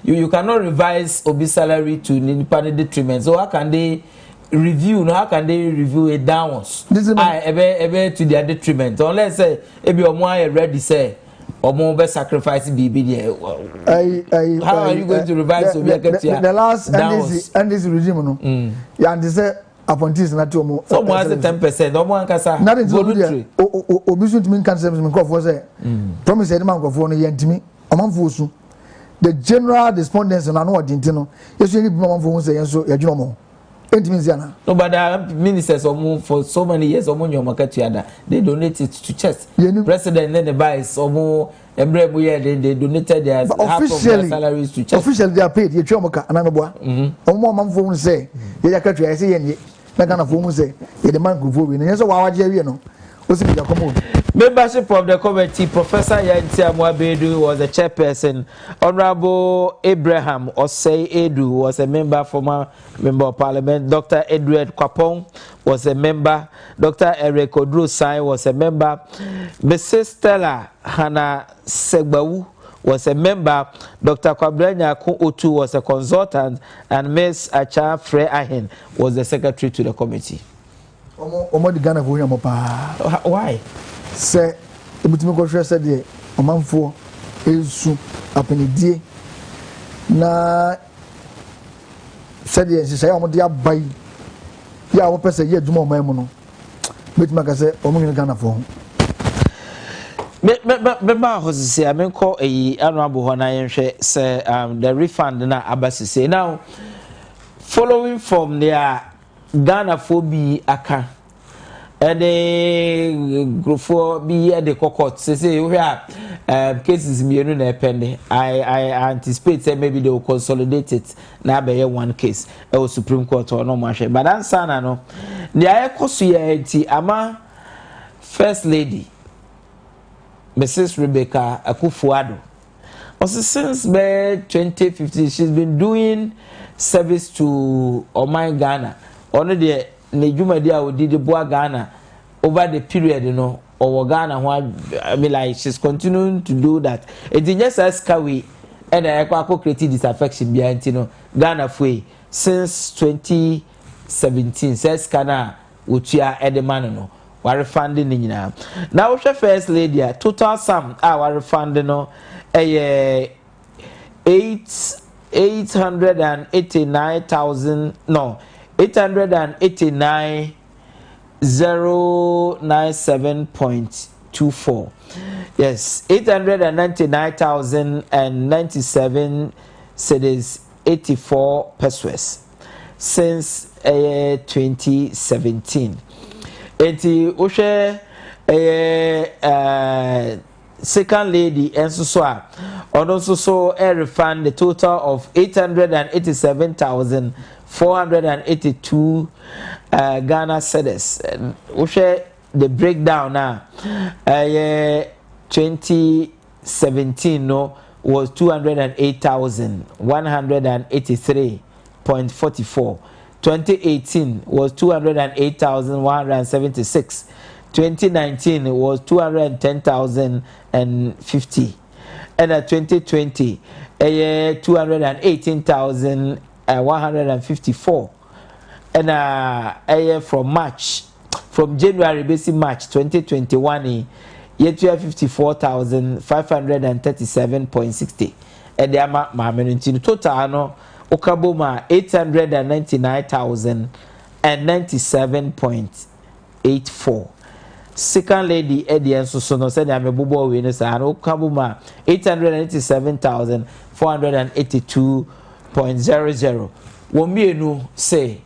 you cannot revise obi salary to any detriment. So how can they review no how can they review it downwards ebe to their detriment unless say ebi omo are ready say omo be sacrifice bibi there how are you going to revise the last NDC regime no and they say appointees na to omo so more than 10% omo ankasa voluntary obisu ntimi kan say me call for say promise e man call for no yantimi omanfo osu the general despondency na no odinti no yesu ni bi omanfo hu say yenso yadwuno omo entiminziana no but the ministers omo for so many years omo nyoma katuada they donated to church president and the vice omo embre mu ye they donated their half of their salaries to church officially they are paid ye twa omoka ananoboa omo omanfo hu say ye yakatwa ye say ye na kana fo mu say ye the man group we no so wa waje awie no membership of the committee. Professor Yanti Amwabedu was the chairperson. Honorable Abraham Osei Edu was a member, former member of parliament. Dr. Edward Kwapong was a member. Dr. Eric Odrusai was a member. Mrs. Stella Hannah Segbawu was a member. Dr. Kwabrenya Otu was a consultant, and Ms. Acha Frey Ahin was the secretary to the committee. Omo di Ghana ko yamo pa. Why? Say ebutimi ko hwe say de omanfo esu apenidie na say de say omo de abai ya wo pese ye dwuma oman mu no betimi ka say omo ngi Ghana fo me ba hosisi amenko eyi honorable ho na yenhwe say the refund na abasisi now following from there Ghana phobia aka grofo bi e de court say we are cases mienu na pende I anticipate say maybe they will consolidate it na be one case e o Supreme Court or no mahwe but answer na no the ayekoso ya enti ama first lady Mrs. Rebecca Akufo-Addo also since 2015 she's been doing service to Oman Ghana. Only the Nejumadi a did the boa Ghana over the period, you know, or Ghana. I mean, like she's continuing to do that. It is just as Kawi and I created disaffection behind, you know, Ghana free since 2017. Says Ghana, which you are at the man, no, we're refunding in now. Now, first lady, total sum, our refunding, no, 889,000, no. 899,097.24. Yes, 899,097 cedis 84 pesos since 2017. Eti oshe second lady and so a refund the total of 887,482 Ghana cedis. The breakdown now 2017 no was 208,183.44. 2018 was 208,176. 2019 was 210,050, and 2020 218,154, and from January basic March 2021 yet 54,537.60, and the amount total no okaboma 899,097.84. Second lady Eddie and so no said I'm a bobo winners and okaboma 897,482.00. Womienu say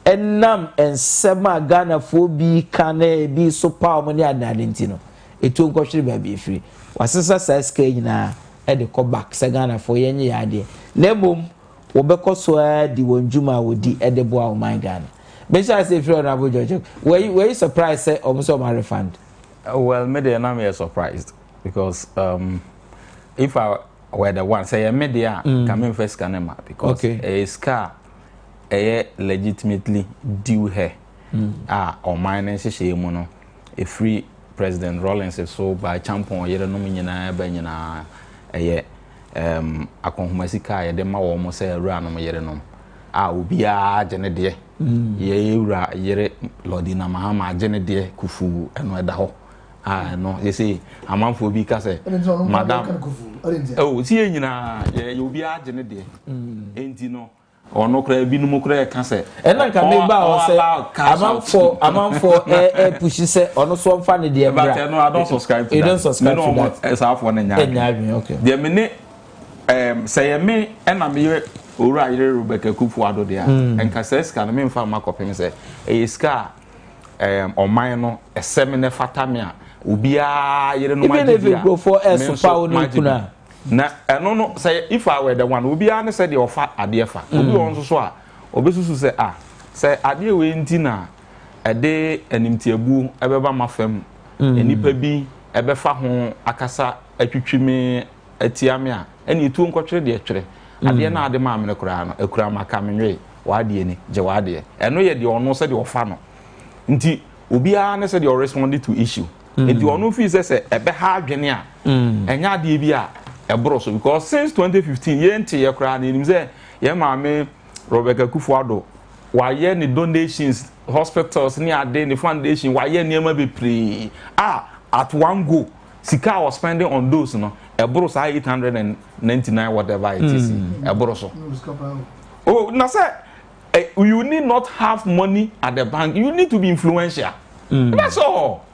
enam ensema Ghana fo bi kane bi so pa omani adadenti no etu nkohwere ba bi free wasesa saska nyina e de ko back se Ghana fo yenye yade lebom wobekọ so di wonjuma wodi e de boa o my Ghana. Besha say free honorable George, were you surprised say almost my refund? Well, media na me surprised because if I were the one say media come first canema because a scar legitimately due her or mine say mono a free President Rawlings so by champion yere no nyina ba nyina akonhumasika ye de ma wo mo say ra no yere no obi a gene de ye ewura yere Lordina Mahama agene de kufu eno eda ho no you say amanfo bi ka say madam oh si enyina ye obi agene de enti no ono kra bi numu kra ka say ena nka me ba o say amanfo push say ono so mfa ne de bra but no I don't subscribe to that. You don't subscribe to that. Esa afo na nya okay de me ne say me ena me owura yere Rebecca Kufuado de a enka say ska na me mfa makopem say e ska oman no esem ne fatame a obia yere no magidi even go for power no kuna na eno no say if I were the one obia ne say de ofa ade fa obi won so a obesusu say say ade we nti na ede animtiabu ebeba mafam enipa bi ebefa ho akasa atwitwime atiame a ene etu nkotwere de twere ade na ade ma amene kura no akura maka menwe waade ni je waade eno ye de ono say de ofa no nti obia ne say de respond to issue enti ono fi say ebe ha adwene a enya ade bi a ebro so because since 2015 ye nti ye kura na nim say ye maame Rebecca Kufuado waye ni donations hospitals ni ade ni foundation waye niema be pre at one go sika was spending on those no ebro so 899 whatever it is ebro so oh na say you need not have money at the bank, you need to be influential. That's all.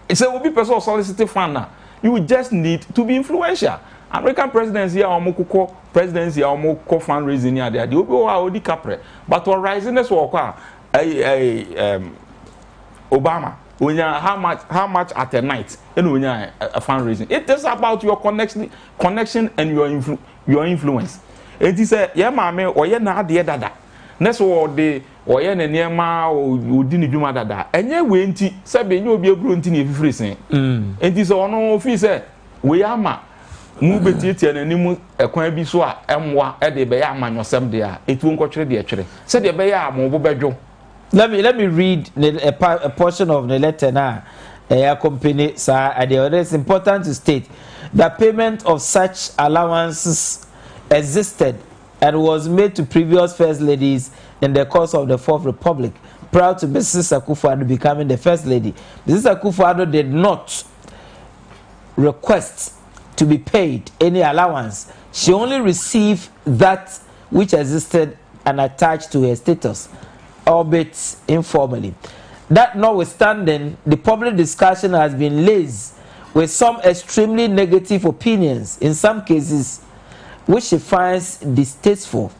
It's a will be person solicited fund. You just need to be influential. American presidency or moko presidency or moko fundraising here there. The obi wa odi capre. But on rising this work Obama when how much at a night and when a fundraising. It is about your connection and your influence. It is a yeah mama or yeah na de dada. Next word de oye ne niema odi ni dwuma dada enye we nti se be nye obi egro nti na efifiri sen enti se ono ofi se we ama mu betietie na nimu ekwan bi so a emwa e de be ya amanyosem de a etu nkotwere de etwere se de be ya mo bo bedwo. Let me read a portion of the letter now. Company sir, it's important to state that payment of such allowances existed and was made to previous first ladies in the course of the Fourth Republic, prior to Mrs. Akufo-Addo becoming the first lady. Mrs. Akufo-Addo did not request to be paid any allowance. She only received that which existed and attached to her status, albeit informally. That notwithstanding, the public discussion has been laced with some extremely negative opinions, in some cases which she finds distasteful,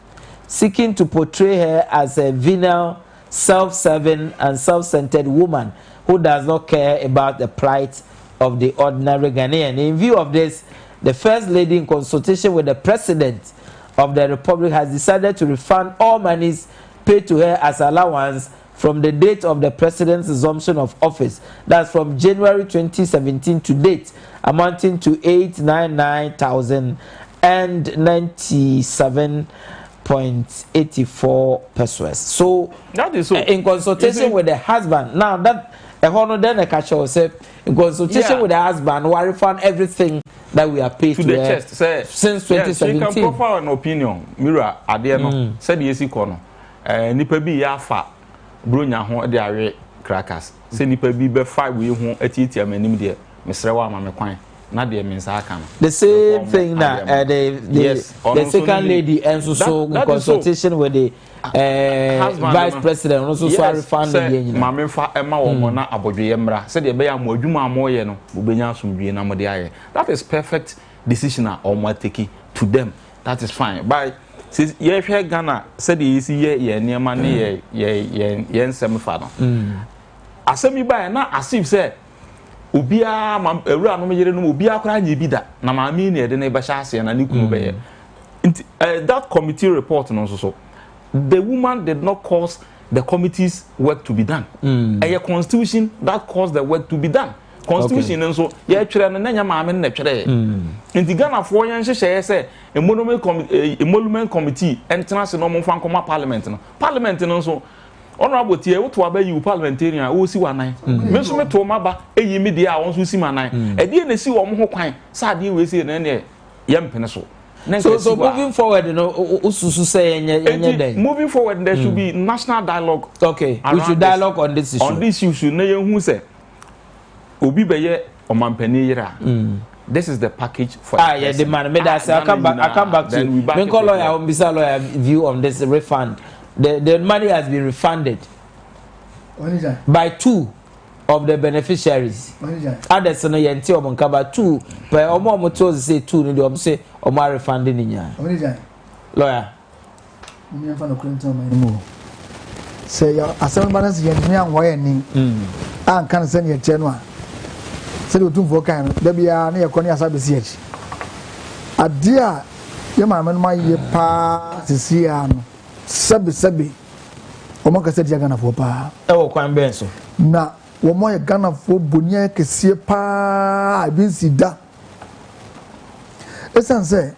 seeking to portray her as a venal, self-serving and self-centered woman who does not care about the plight of the ordinary Ghanaian. In view of this, the First Lady, in consultation with the President of the Republic, has decided to refund all monies paid to her as allowance from the date of the President's assumption of office. That's from January 2017 to date, amounting to 899,097.84 pesos. So that is so. In consultation with the husband, now that a honor then a catch yourself in consultation with the husband, we refund everything that we are paid to the chest since 2017. Yes, you can profile an opinion. Mira, Adiano said yes, Kono. Nipa bi ya fa bronya ho de awe crackers. Say nipa bi be fa we ho atiti amanim de mesrewa ma me kwan. The same thing that the second lady and so in consultation with the vice president also so refund the mama fa ema wo na abodwe mra said e be ya mo adwuma amoye no obenya asomdwe na mo de aye. That is perfect decision or mo take to them. That is fine. By since ye hwe Ghana said ye si ye niema ne ye nsem fa no asemi by na asif say obia ewura no meyere no obia kra nya bi da na maami ne de na be sha ase na ne kunu be that committee report no so the woman did not cause the committee's work to be done. A constitution that caused the work to be done. Constitution and so ye twere no nya maami ne twere nti Ghana fo yen hye say emolument committee entrance no mo fan koma parliament no so honorable tie wo to abayi parliamentarian wo si wanan me so me to maba eyi me dia won so si manan e die na si wo mo ho kwan sa de we si na ne ye mpene so So moving forward, you know, moving forward, there should be national dialogue. Okay, we should dialogue on this issue. On this issue, who say, Obi beye omampani yera. This is the package for. Yeah, the man. I come back to you. When lawyer view on this refund. The money has been refunded by 2 of the beneficiaries. Others no yenti omonkaba 2 per omo to say 2 no dey say omo refund ni nya. Lawyer. Me fa no kwento mo. Say your asem balance yen me an hoye ni. An kan se ne ye che no a. Se do tumfo kan da bia na ye koni asabe si achi. Ade a ye ma ma ye pa sisia no. Sabi omo ka se dia Ghana fo pa e wo kwan ben so na wo mo ye Ghana fo bonia kesie pa bi sida esan se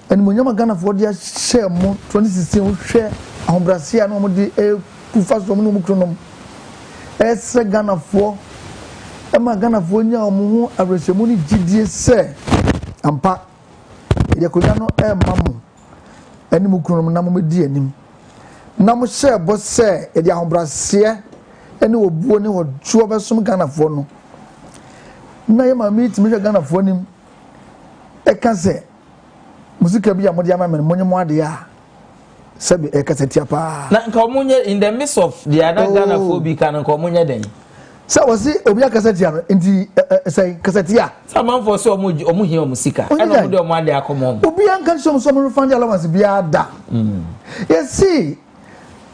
en mo nyama Ghana fo dia share mo 2016 wo hwe ahombrasia no mo di ku fa so mo no mo kronom ese Ghana fo e ma Ghana fo nya mo ho abrasemu ni gidie se ampa ye ko no e mamu eni mu kronom na mo medi anim na mo share bo se e di ahombrasia eni obuo ni oduo besom Ghana fo no na ye ma meet me Ghana fo nim e ka se musika bi amodi amame mo nyemo ade a sabi e ka se tia pa na nka omunye in the midst of the other Ghana fo bi kan nka omunye den sa wasi obi akaseti ano nti say kaseti a saman for so omu hia musika e no de omu ade akomo obi an kan so refund allowance bi ada you see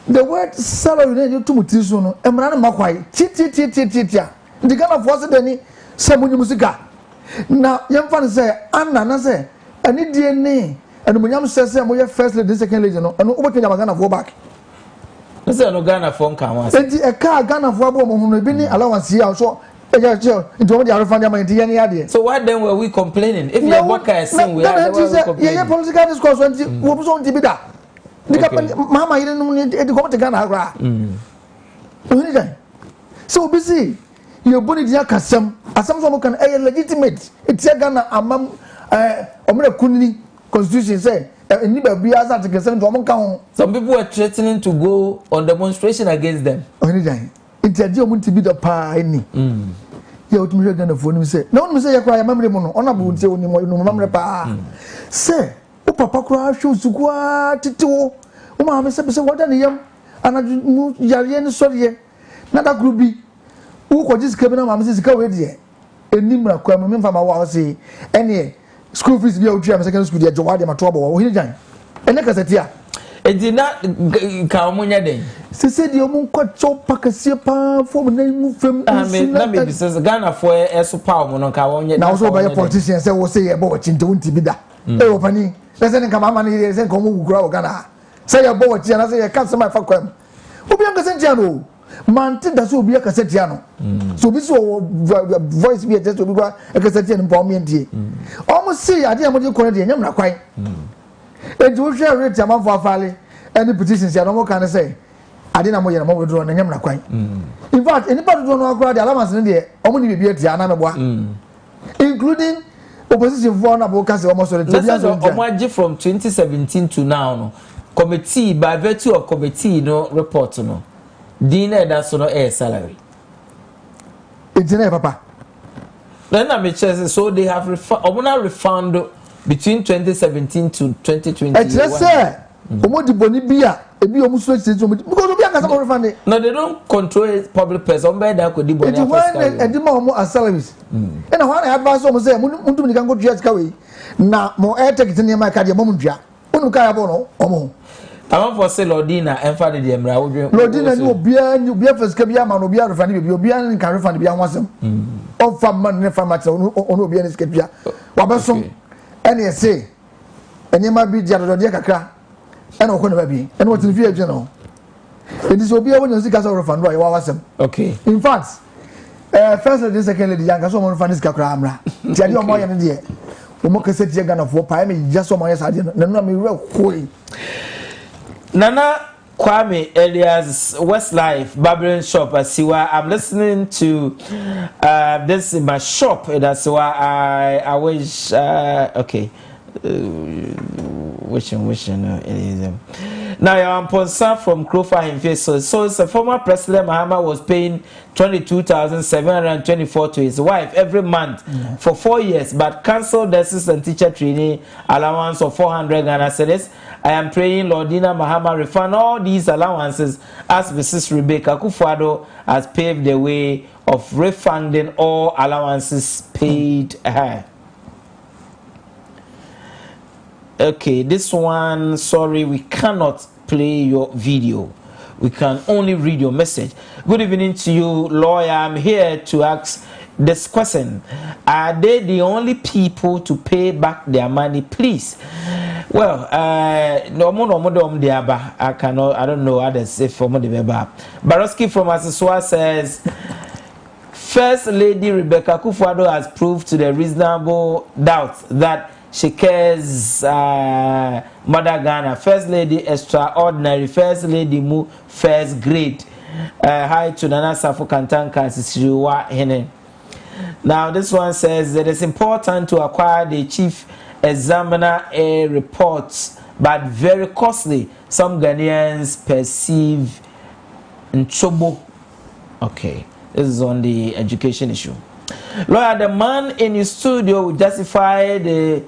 the word salary na to muti so no emra na makwai ti ndi Ghana for se dani se munyi musika na yemfa ne say anna na say ani die ni enu munyam se mo ye first lady second lady no enu obotenya Ghana for back. Nse no Ghana for nka wan. Enti e ka Ghana for abo mo no bi ni allowance ya so e ja che nti mo dey refund am nti ye ne ade. So why then were we complaining? If your worker is saying we are complaining. Yeah, political discourse nti wo so nti bi da. Nika mama yire no e di ko te Ghana agora. Ohene Gyan. So we see you boni dia kasam asam so mo kan e legitimate. Eti Ghana amam omre kunni constitution say some people were threatening to go on demonstration against them. It's a woman to be the pie. You to me Ghana for him say, no, say, I cry a memory mono, honorable say, no mamma pa. Say, O papa cry shoes to go to Mamma said, what are you? And I moved Yarian sorry. Not a group be. Who could just come in on Mrs. Coway? A Nimra come from our say, any. School fees be out here second school dia jowade ma trouble Ohene Gyan ene kaseti a e di na ka omunya den se di omun kwa chopa kase pa form na mu fem na me bi se Ghana for eso pa omun no ka wonye na so ba ye politician say wo say ye bo wachinte wonti bi da e wo pani le se nka mama ni se nka omu gugura wo Ghana say ye bo wachinte na say ye kan se ma fa kwam obi an kaseti ano manti da so obi akaseti ano so obi so voice be just obi kwa akaseti ano pa omientie almost see ade amodi ko de nyam na kwan e do hwe rate amafo afale any petitions ya no mo kan say ade na mo ye na mo do na nyam na kwan in fact anybody do no akura de allowance ne de omo ni bibia tia na meboa including opposition for na bo kase omo so de bia so omo age from 2017 to now no committee by virtue of committee no report no dinner that's no air salary. It's in papa. Then I mean, so they have refund between 2017 to 2020. It's just say, because no, they don't control public person. It's when a demand more salaries. And when I advise almost say, Mundu can go to Yaskaway. Now, more air tickets in my car, Momunja. Unuka bono, omo. I want for say Lordina and Father the Emra. Lordina no beer, you beer for Scabia, man, be a fan, you'll be an can refund be a wasm. Or from man, never much, or no be an escapia. Wabasum, and say, and you might be Jadodiaka, and Okono be, and what's in fear, general. It is will be when you see us over fund, I wasm. Okay. In fact, first lady, second lady, young, someone from this Kakramra. Tell your boy and dear. Umoka said you're gonna for pie, just so my sergeant, no, me real cool. Nana Kwame Elias Westlife Barbering Shop Asiwa. I'm listening to this in my shop. That's why I wish okay. wishing. Now, your Ponsa from Krofa Himfe. So, the former President Mahama was paying 22,724 to his wife every month for 4 years, but cancelled the assistant teacher training allowance of 400 Ghana cedis. I am praying Lord Dina Mahama refund all these allowances as Mrs. Rebecca Kufuado has paved the way of refunding all allowances paid her. Okay, this one, sorry, we cannot play your video. We can only read your message. Good evening to you, lawyer. I'm here to ask this question. Are they the only people to pay back their money, please? Well, I don't know others if Baroski from Asiswa says, First Lady Rebecca Kufuado has proved to the reasonable doubt that she cares Mother Ghana. First Lady Extraordinary. First Lady Mu First Grade. Hi to Nana Safo Kantanka Sisiriwa Hene. Now this one says that it's important to acquire the chief examiner reports, but very costly. Some Ghanaians perceive Nchobo. Okay, this is on the education issue. Lawyer, the man in his studio will justify the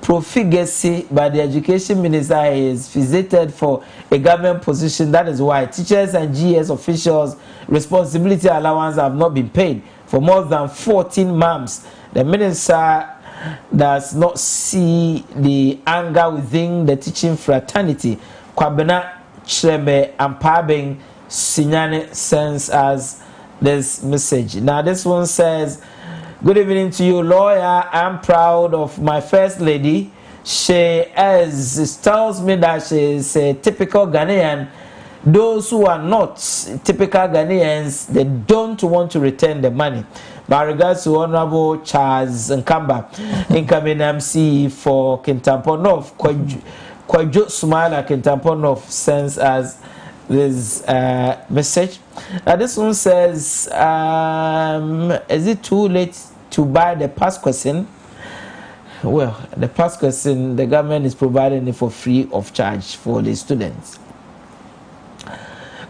profligacy by the education minister is visited for a government position. That is why teachers and GS officials' responsibility allowance have not been paid for more than 14 months. The minister does not see the anger within the teaching fraternity. Kwabena Chrebe and Pabing Sinyane sends us this message. Now this one says, good evening to you, lawyer. I'm proud of my first lady. She tells me that she is a typical Ghanaian. Those who are not typical Ghanaians, they don't want to return the money. By regards to Honorable Charles Nkamba, incoming MC for Kintampo North, Kwajo Sumala Kintampo North sends us this message. This one says, is it too late to buy the past question? Well, the past question, the government is providing it for free of charge for the students.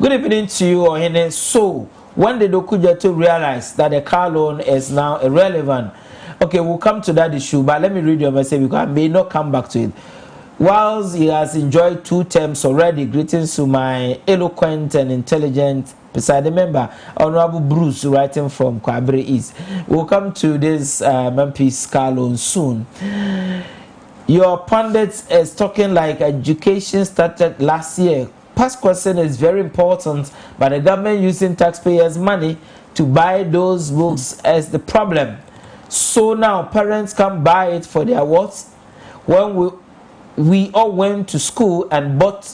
Good evening to you, Ohene. So, when did Okujato realize that the car loan is now irrelevant? Okay, we'll come to that issue, but let me read your message because I may not come back to it. Whilst he has enjoyed 2 terms already, greetings to my eloquent and intelligent presiding member, Honorable Bruce, writing from Kwabre East. We'll come to this MP's car loan soon. Your pundit is talking like education started last year. Past question is very important, but the government using taxpayers' money to buy those books is the problem. So now parents can buy it for their what? When we all went to school and bought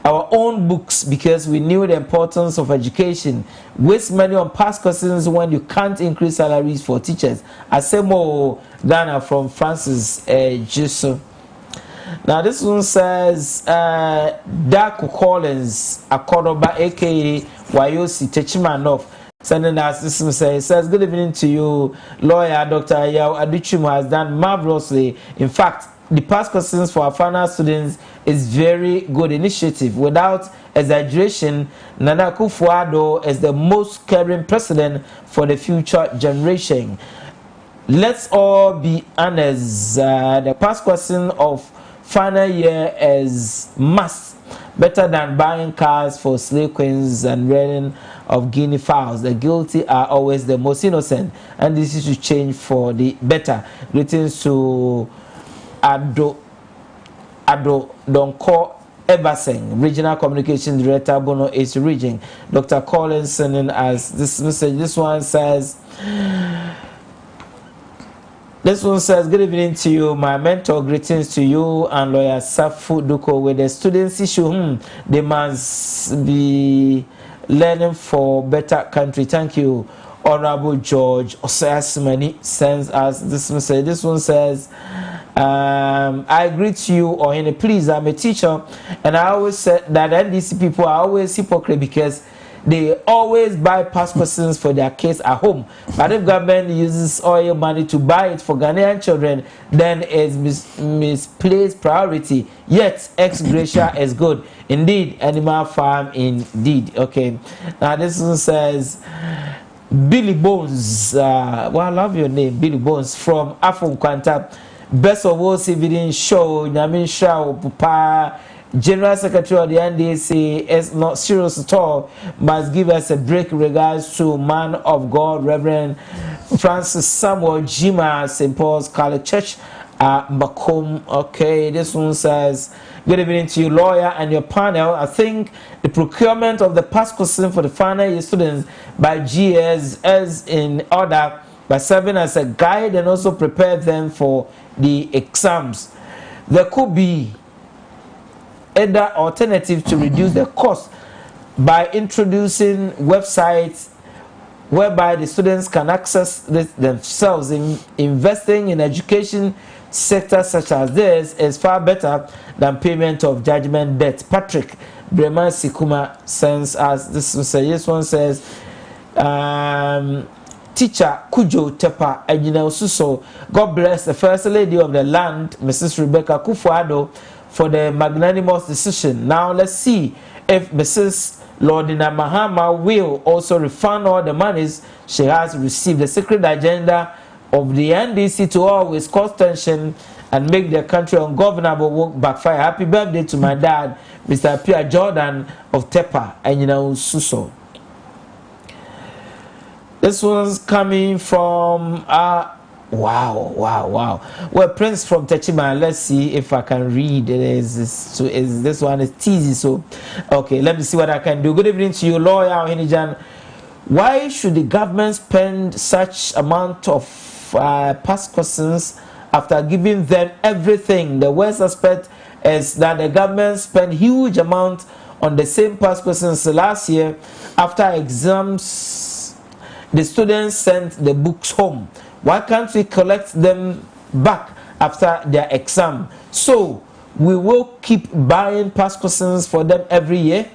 our own books because we knew the importance of education. Waste money on past questions when you can't increase salaries for teachers. Asemo Ghana from Francis Jiso. Now this one says Daku Collins Akodoba aka Wayosi Techimanov sending us this message. Says good evening to you, lawyer Dr. Ayao Aduchum has done marvelously. In fact, the past questions for our final students is very good initiative. Without exaggeration, Nana Akufo-Addo is the most caring president for the future generation. Let's all be honest. The past question of final year is must. Better than buying cars for slave queens and rearing of guinea fowls. The guilty are always the most innocent, and this is to change for the better. Greetings to Ado Donko Ebersing, Regional Communications Director, Bono East Region. Dr. Collins sending us this message. This one says, good evening to you, my mentor. Greetings to you and lawyer Safu Duko. With the students issue, they must be learning for better country. Thank you. Honorable George Osayasmani sends us this message. This one says, I greet you, Ohene. Please, I'm a teacher, and I always said that NDC people are always hypocrite because they always buy past questions for their kids at home. But if government uses oil money to buy it for Ghanaian children, then it's misplaced priority. Yet ex gratia is good. Indeed, animal farm indeed. Okay. Now this one says Billy Bones. Well, I love your name, Billy Bones from Afon Kwanta. Best of all, civilian show. Nyamin Shao Papa. General Secretary of the NDC is not serious at all. Must give us a break. Regards to man of God, Reverend Francis Samuel Jima, St. Paul's Catholic Church, Macomb. Okay, this one says, good evening to you, lawyer, and your panel. I think the procurement of the past question for the final year students by GS is in order by serving as a guide and also prepare them for the exams. There could be either alternative to reduce the cost by introducing websites whereby the students can access this themselves. Investing in education sector such as this is far better than payment of judgment debt. Patrick Breman Sikuma sends us this one says teacher Kujo Tepa Ejina Suso, God bless the First Lady of the land, Mrs. Rebecca Kufuado, for the magnanimous decision. Now let's see if Mrs. Lordina Mahama will also refund all the monies she has received. The secret agenda of the NDC to always cause tension and make the country ungovernable will backfire. Happy birthday to my dad, Mr. Pierre Jordan of Tepa and Suso. This one's coming from wow. Well, Prince from Techiman. Let's see if I can read. This one is teasy, so okay, let me see what I can do. Good evening to you, lawyer Ohene Gyan. Why should the government spend such amount of past questions after giving them everything? The worst aspect is that the government spent huge amount on the same past questions last year. After exams, the students sent the books home. Why can't we collect them back after their exam? So we will keep buying past questions for them every year.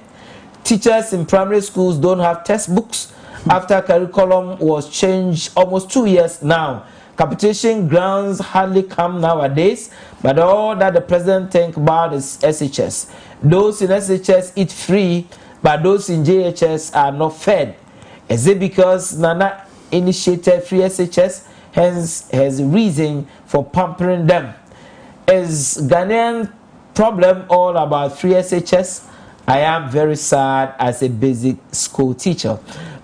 Teachers in primary schools don't have textbooks after curriculum was changed almost 2 years now. Competition grounds hardly come nowadays, but all that the president think about is SHS. Those in SHS eat free, but those in JHS are not fed. Is it because Nana initiated free SHS? Hence his reason for pampering them. Is Ghanaian problem all about free SHS? I am very sad as a basic school teacher.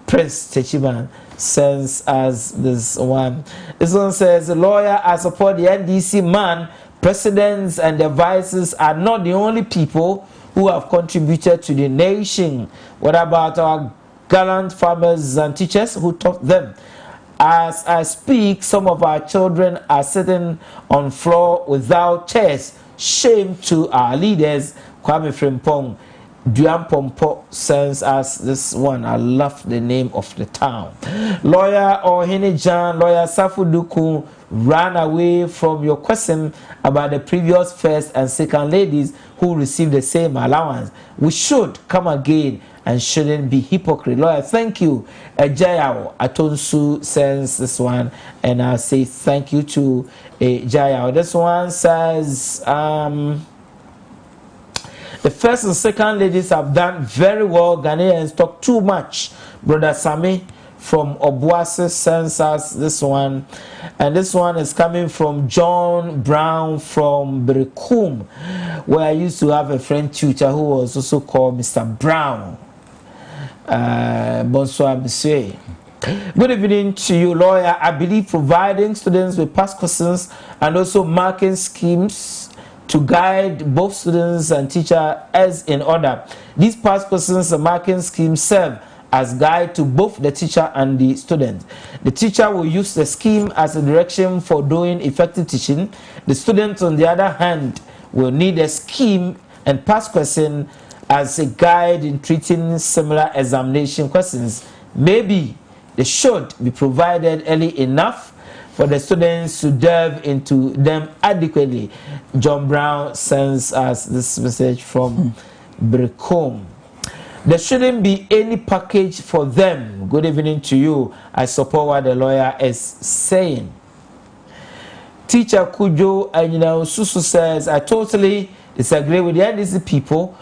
Prince Techiman sends us this one. This one says, lawyer, I support the NDC man. Presidents and their vices are not the only people who have contributed to the nation. What about our gallant farmers and teachers who taught them? As I speak, some of our children are sitting on floor without chairs. Shame to our leaders. Kwame Frimpong Duampompo sends us this one. I love the name of the town. Lawyer Ohene Gyan, lawyer Safuduku ran away from your question about the previous first and second ladies who received the same allowance. We should come again and shouldn't be hypocrite. Lawyer, thank you. Jayao Atonsu sends this one, and I'll say thank you to Jayao. This one says, the first and second ladies have done very well. Ghanaians talk too much. Brother Sami from Obuasi sends us this one, and this one is coming from John Brown from Berekum, where I used to have a friend tutor who was also called Mr. Brown. Bonsoir, monsieur. Good evening to you, lawyer. I believe providing students with past questions and also marking schemes to guide both students and teacher is in order. These past questions and marking schemes serve as guide to both the teacher and the student. The teacher will use the scheme as a direction for doing effective teaching. The student, on the other hand, will need a scheme and past question as a guide in treating similar examination questions. Maybe they should be provided early enough for the students to delve into them adequately. John Brown sends us this message from Brecom. There shouldn't be any package for them. Good evening to you. I support what the lawyer is saying. Teacher Kujo Susu says, I totally disagree with the NDC people.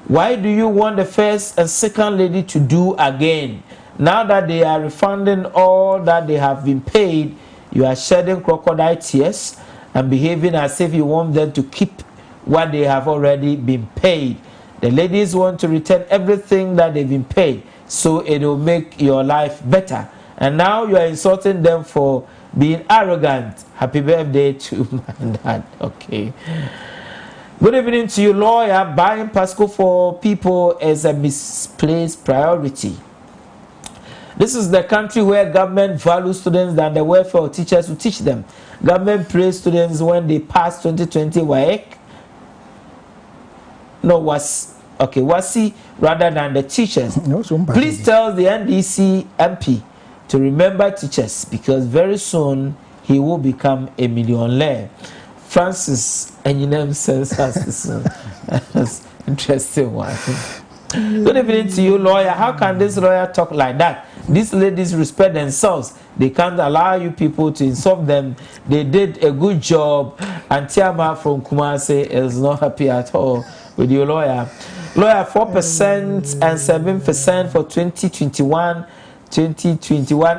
Why do you want the first and second lady to do again? Now that they are refunding all that they have been paid, you are shedding crocodile tears and behaving as if you want them to keep what they have already been paid. The ladies want to return everything that they've been paid, so it will make your life better. And now you are insulting them for being arrogant. Happy birthday to my dad. Okay. Good evening to you, lawyer. Buying Pasco for people is a misplaced priority. This is the country where government values students than the welfare of teachers who teach them. Government praise students when they pass 2020 WAEC. No, WASI rather than the teachers. Please tell the NDC MP to remember teachers because very soon he will become a millionaire. Francis Enyinem says that's interesting one. Good evening to you, lawyer. How can this lawyer talk like that? These ladies respect themselves. They can't allow you people to insult them. They did a good job. And Tiama from Kumasi is not happy at all with you, lawyer. Lawyer, 4% and 7% for 2021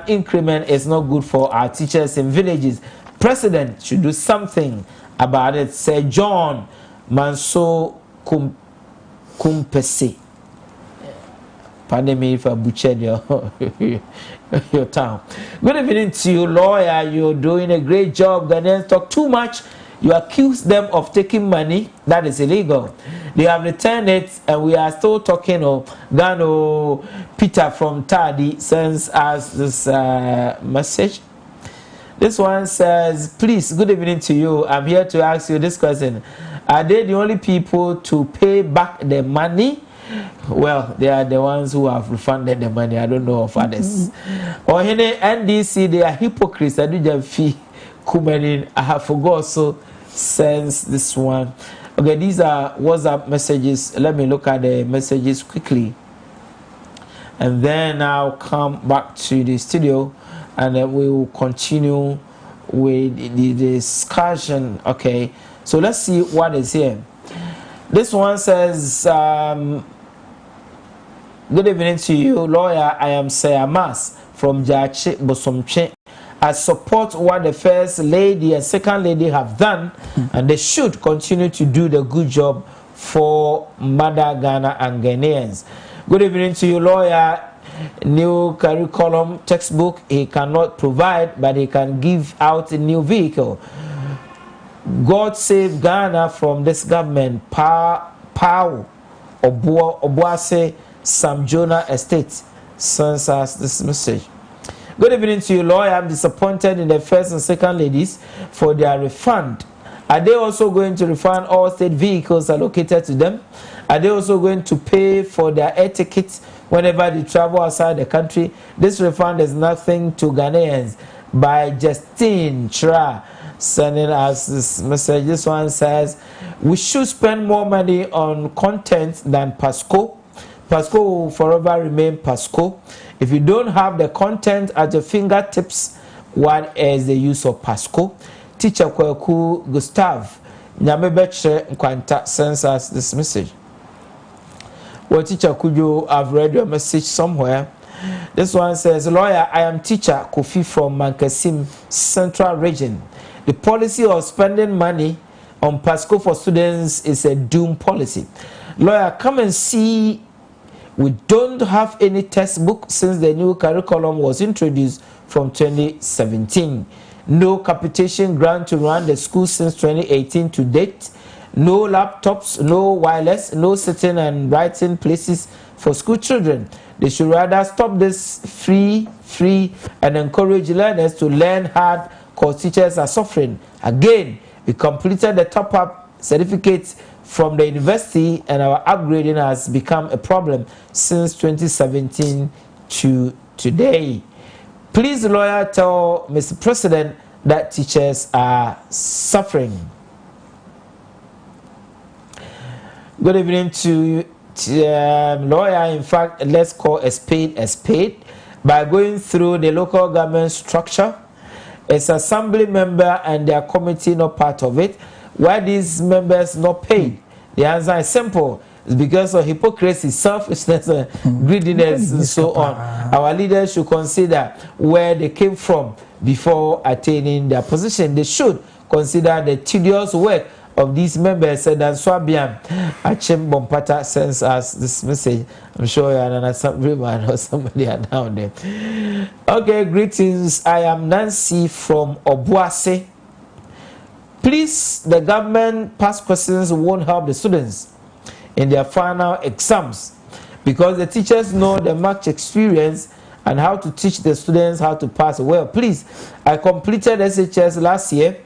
increment is not good for our teachers in villages. President should do something about it. Say John Manso Kumpese. Pardon me if I butchered your town. Good evening to you, lawyer. You're doing a great job. Ghanaians talk too much. You accuse them of taking money. That is illegal. They have returned it, and we are still talking. Gano Peter from Tadi sends us this message. This one says, please, good evening to you. I'm here to ask you this question. Are they the only people to pay back the money? Well, they are the ones who have refunded the money. I don't know of others. Ohene NDC, they are hypocrites. I do just fee Kumanin. I have forgot so sends this one. Okay, these are WhatsApp messages. Let me look at the messages quickly. And then I'll come back to the studio and then we will continue with the discussion. Okay, so let's see what is here. This one says, good evening to you, lawyer. I am Sayamas from Jachi Bosomche. I support what the first lady and second lady have done, and they should continue to do the good job for Mother Ghana and Ghanaians. Good evening to you, lawyer. New curriculum textbook he cannot provide, but he can give out a new vehicle. God save Ghana from this government. Pau Obuase Sam Jonah Estate sends us this message. Good evening to you, lawyer. I'm disappointed in the first and second ladies for their refund. Are they also going to refund all state vehicles allocated to them? Are they also going to pay for their air tickets whenever they travel outside the country? This refund is nothing to Ghanaians. By Justine Chra sending us this message. This one says, we should spend more money on content than Pasco. Pasco will forever remain Pasco. If you don't have the content at your fingertips, what is the use of Pasco? Teacher Kweku Gustav Nyamebeche Nkwanta sends us this message. Well, Teacher Kujo, I've read your message somewhere. This one says, lawyer, I am teacher Kofi from Mankasim Central Region. The policy of spending money on Pasco for students is a doom policy. Lawyer, come and see. We don't have any textbook since the new curriculum was introduced from 2017. No capitation grant to run the school since 2018 to date. No laptops, no wireless, no sitting and writing places for school children. They should rather stop this free and encourage learners to learn hard because teachers are suffering. Again, we completed the top-up certificates from the university and our upgrading has become a problem since 2017 to today. Please, lawyer, tell Mr. President that teachers are suffering. Good evening to lawyer, in fact, let's call a spade, by going through the local government structure. It's assembly member and their committee not part of it. Why these members not paid? The answer is simple. It's because of hypocrisy, selfishness, greediness, and so on. Our leaders should consider where they came from before attaining their position. They should consider the tedious work of these members. And Swabian Achim Bompata sends us this message. I'm sure you're an assemblyman or somebody down there. Okay, greetings. I am Nancy from Obuase. Please, the government past questions won't help the students in their final exams because the teachers know the much experience and how to teach the students how to pass well. Please, I completed SHS last year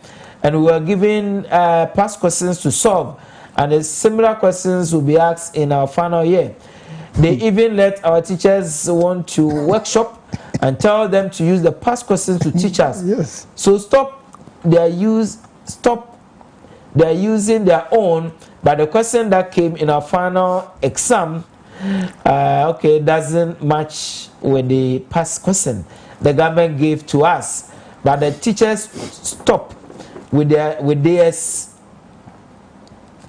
and we were given past questions to solve, and the similar questions will be asked in our final year. They even let our teachers want to workshop and tell them to use the past questions to teach us. Yes. So they're using their own, but the question that came in our final exam doesn't match with the past question the government gave to us, but the teachers stop with theirs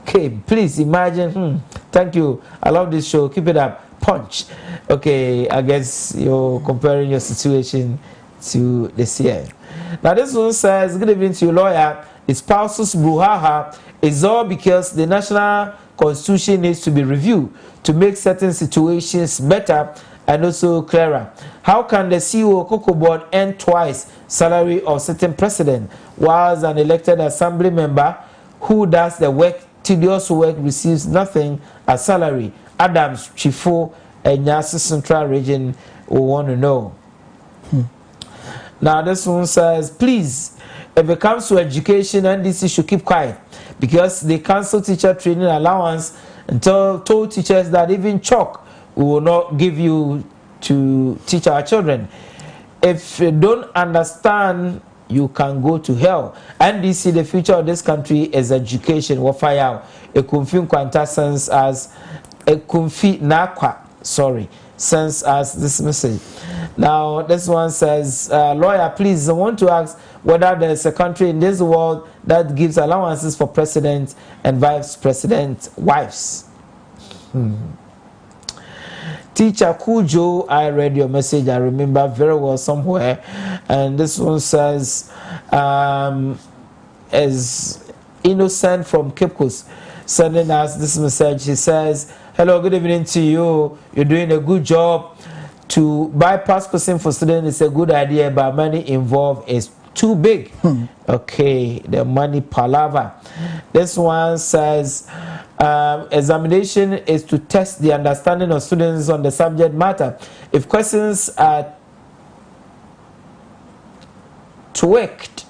came. Please imagine. Thank you, I love this show, keep it up. Punch. Okay, I guess you're comparing your situation to this year. Now this one says, good evening to you, lawyer. The spouses brouhaha is all because the national constitution needs to be reviewed to make certain situations better and also clearer. How can the CEO Cocoa Board earn twice salary of certain president, whilst an elected assembly member who does the work, tedious work, receives nothing as salary? Adams, Chifo, and Nyasi Central Region will want to know. Now this one says, please, if it comes to education, NDC should keep quiet because they cancel teacher training allowance and told teachers that even chalk we will not give you to teach our children. If you don't understand, you can go to hell. NDC, the future of this country is education. Wafaya, a confirm quanta sense as a confit nakwa. Sorry, sense as this message. Now this one says, lawyer, please, I want to ask whether there's a country in this world that gives allowances for president and vice president wives. Teacher Kujo, I read your message, I remember very well somewhere, and this one says, as Innocent from Cape Coast sending us this message. He says, hello, good evening to you, you're doing a good job. To bypass question for students is a good idea, but money involved is too big. Okay, the money palaver. This one says, examination is to test the understanding of students on the subject matter. If questions are tweaked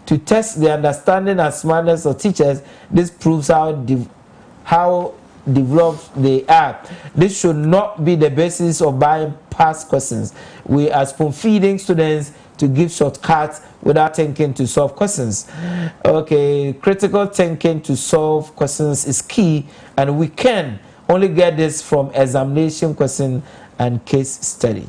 to test the understanding and smartness of teachers, this proves how developed they are. This should not be the basis of buying past questions. We are spoon feeding students to give shortcuts without thinking to solve questions. Okay, critical thinking to solve questions is key, and we can only get this from examination question and case study.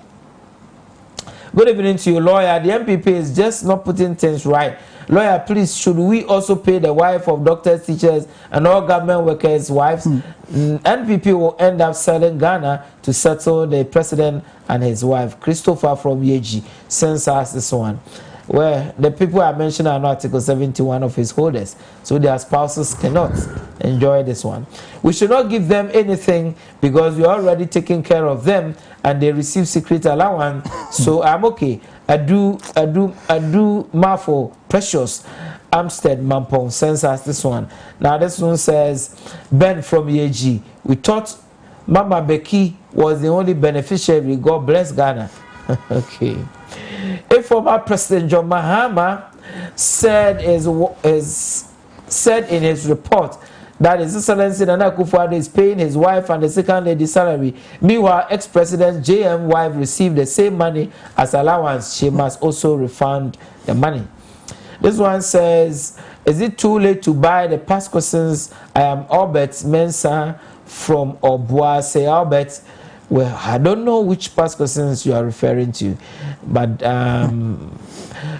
Good evening to you, lawyer. The MPP is just not putting things right. Lawyer, please, should we also pay the wife of doctors, teachers, and all government workers' wives? NPP will end up selling Ghana to settle the president and his wife. Christopher from Yeji sends us this one, where the people I mentioned are not Article 71 of his holders, so their spouses cannot enjoy this one. We should not give them anything because we are already taking care of them and they receive secret allowance, so I'm okay. I do Marfo Precious Amstead Mampong sends us this one. Now this one says, Ben from EAG, we thought Mama Becky was the only beneficiary. God bless Ghana. Okay. A former President John Mahama said in his report that His Excellency Nana Akufo-Addo is paying his wife and the second lady salary. Meanwhile, ex-president JM wife received the same money as allowance. She must also refund the money. This one says, Is it too late to buy the past questions? I am Albert Mensah from Obuase. Albert, well, I don't know which past questions you are referring to, but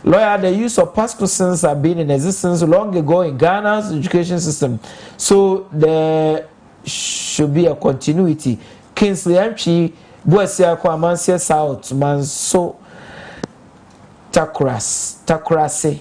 lawyer, the use of past questions have been in existence long ago in Ghana's education system, so there should be a continuity. Kingsley Amchi, Buasia Kwamansia South, Manso Takurase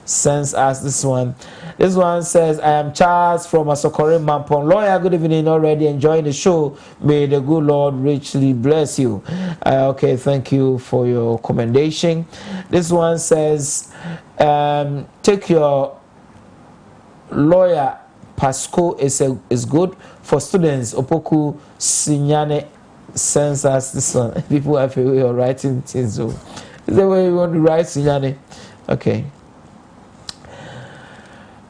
sends us this one. This one says, I am Charles from Asokore Mampon. Lawyer, good evening, already enjoying the show. May the good Lord richly bless you. Okay, thank you for your commendation. This one says, take your lawyer, Pasco is good for students. Opoku Sinyane sends us this one. People have a way of writing things. So is the way you want to write Sinyane? Okay.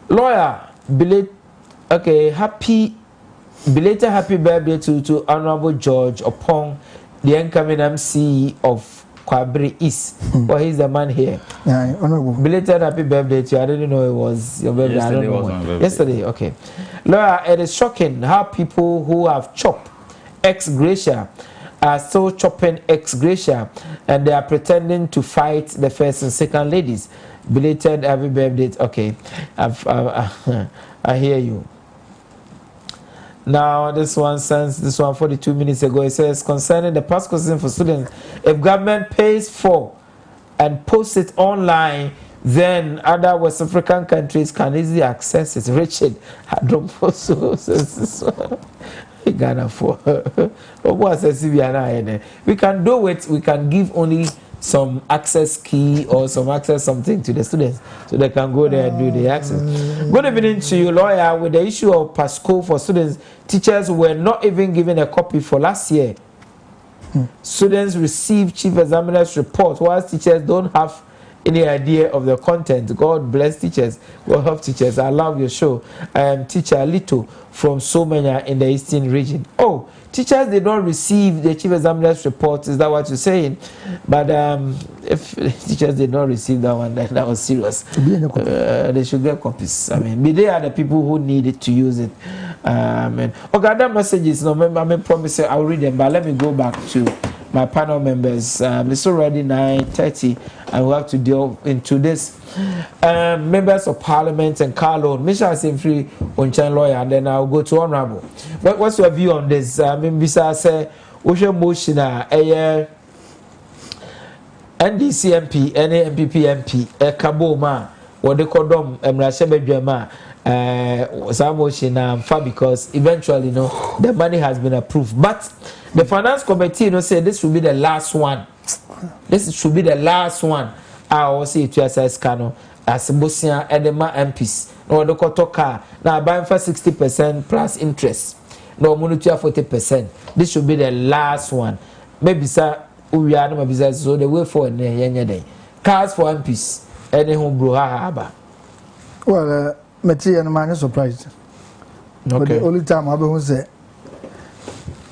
Lawyer, belated happy birthday to Honorable George upon the incoming MC of Kwabri East. Well, he's the man here. Yeah, honorable. Belated happy birthday to you. I didn't know it was your birthday. Yesterday I don't know was my birthday. Yesterday, okay. Lawyer, it is shocking how people who have chopped ex gratia are still chopping ex gratia, and they are pretending to fight the first and second ladies. Belated happy birthday. Okay, I hear you. Now this one sends this one 42 minutes ago. It says concerning the past question for students, if government pays for and posts it online, then other West African countries can easily access it. Richard Hadroposo says this one. Ghana for we can do it. We can give only some access key or some access something to the students so they can go there and do the access. Good evening to you, lawyer. With the issue of Pasco for students, teachers were not even given a copy for last year. Students received chief examiner's report, whilst teachers don't have any idea of the content. God bless teachers. God help teachers. I love your show. I am teacher Lito from Somenya in the Eastern region. Oh, teachers did not receive the chief examiner's report. Is that what you're saying? But if teachers did not receive that one, then that was serious. They should get copies. I mean, they are the people who need it to use it. Okay, other messages. No, I promise I'll read them. But let me go back to my panel members. It's already 9:30, and we have to deal into this. Members of Parliament and Carlo, Misha Free on Chan lawyer, and then I'll go to Honorable. What's your view on this? Bisa say, Usha Moshina, NDC MP, NMPP MP, Kaboma, what they call them, Emrashebe Jama, Samoshina, because eventually, the money has been approved. But the finance committee, say this will be the last one. This should be the last one. I will say to as Kano as Bosia Edema MPs. No, the Kotoka now buying for 60% plus interest. No, Munutia 40%. This should be the last one. Maybe, sir, we are not business, so they wait for a day. Cars for MPs. Any home brew haba. Well, Matty and man is surprised. Okay. But the only time I've been say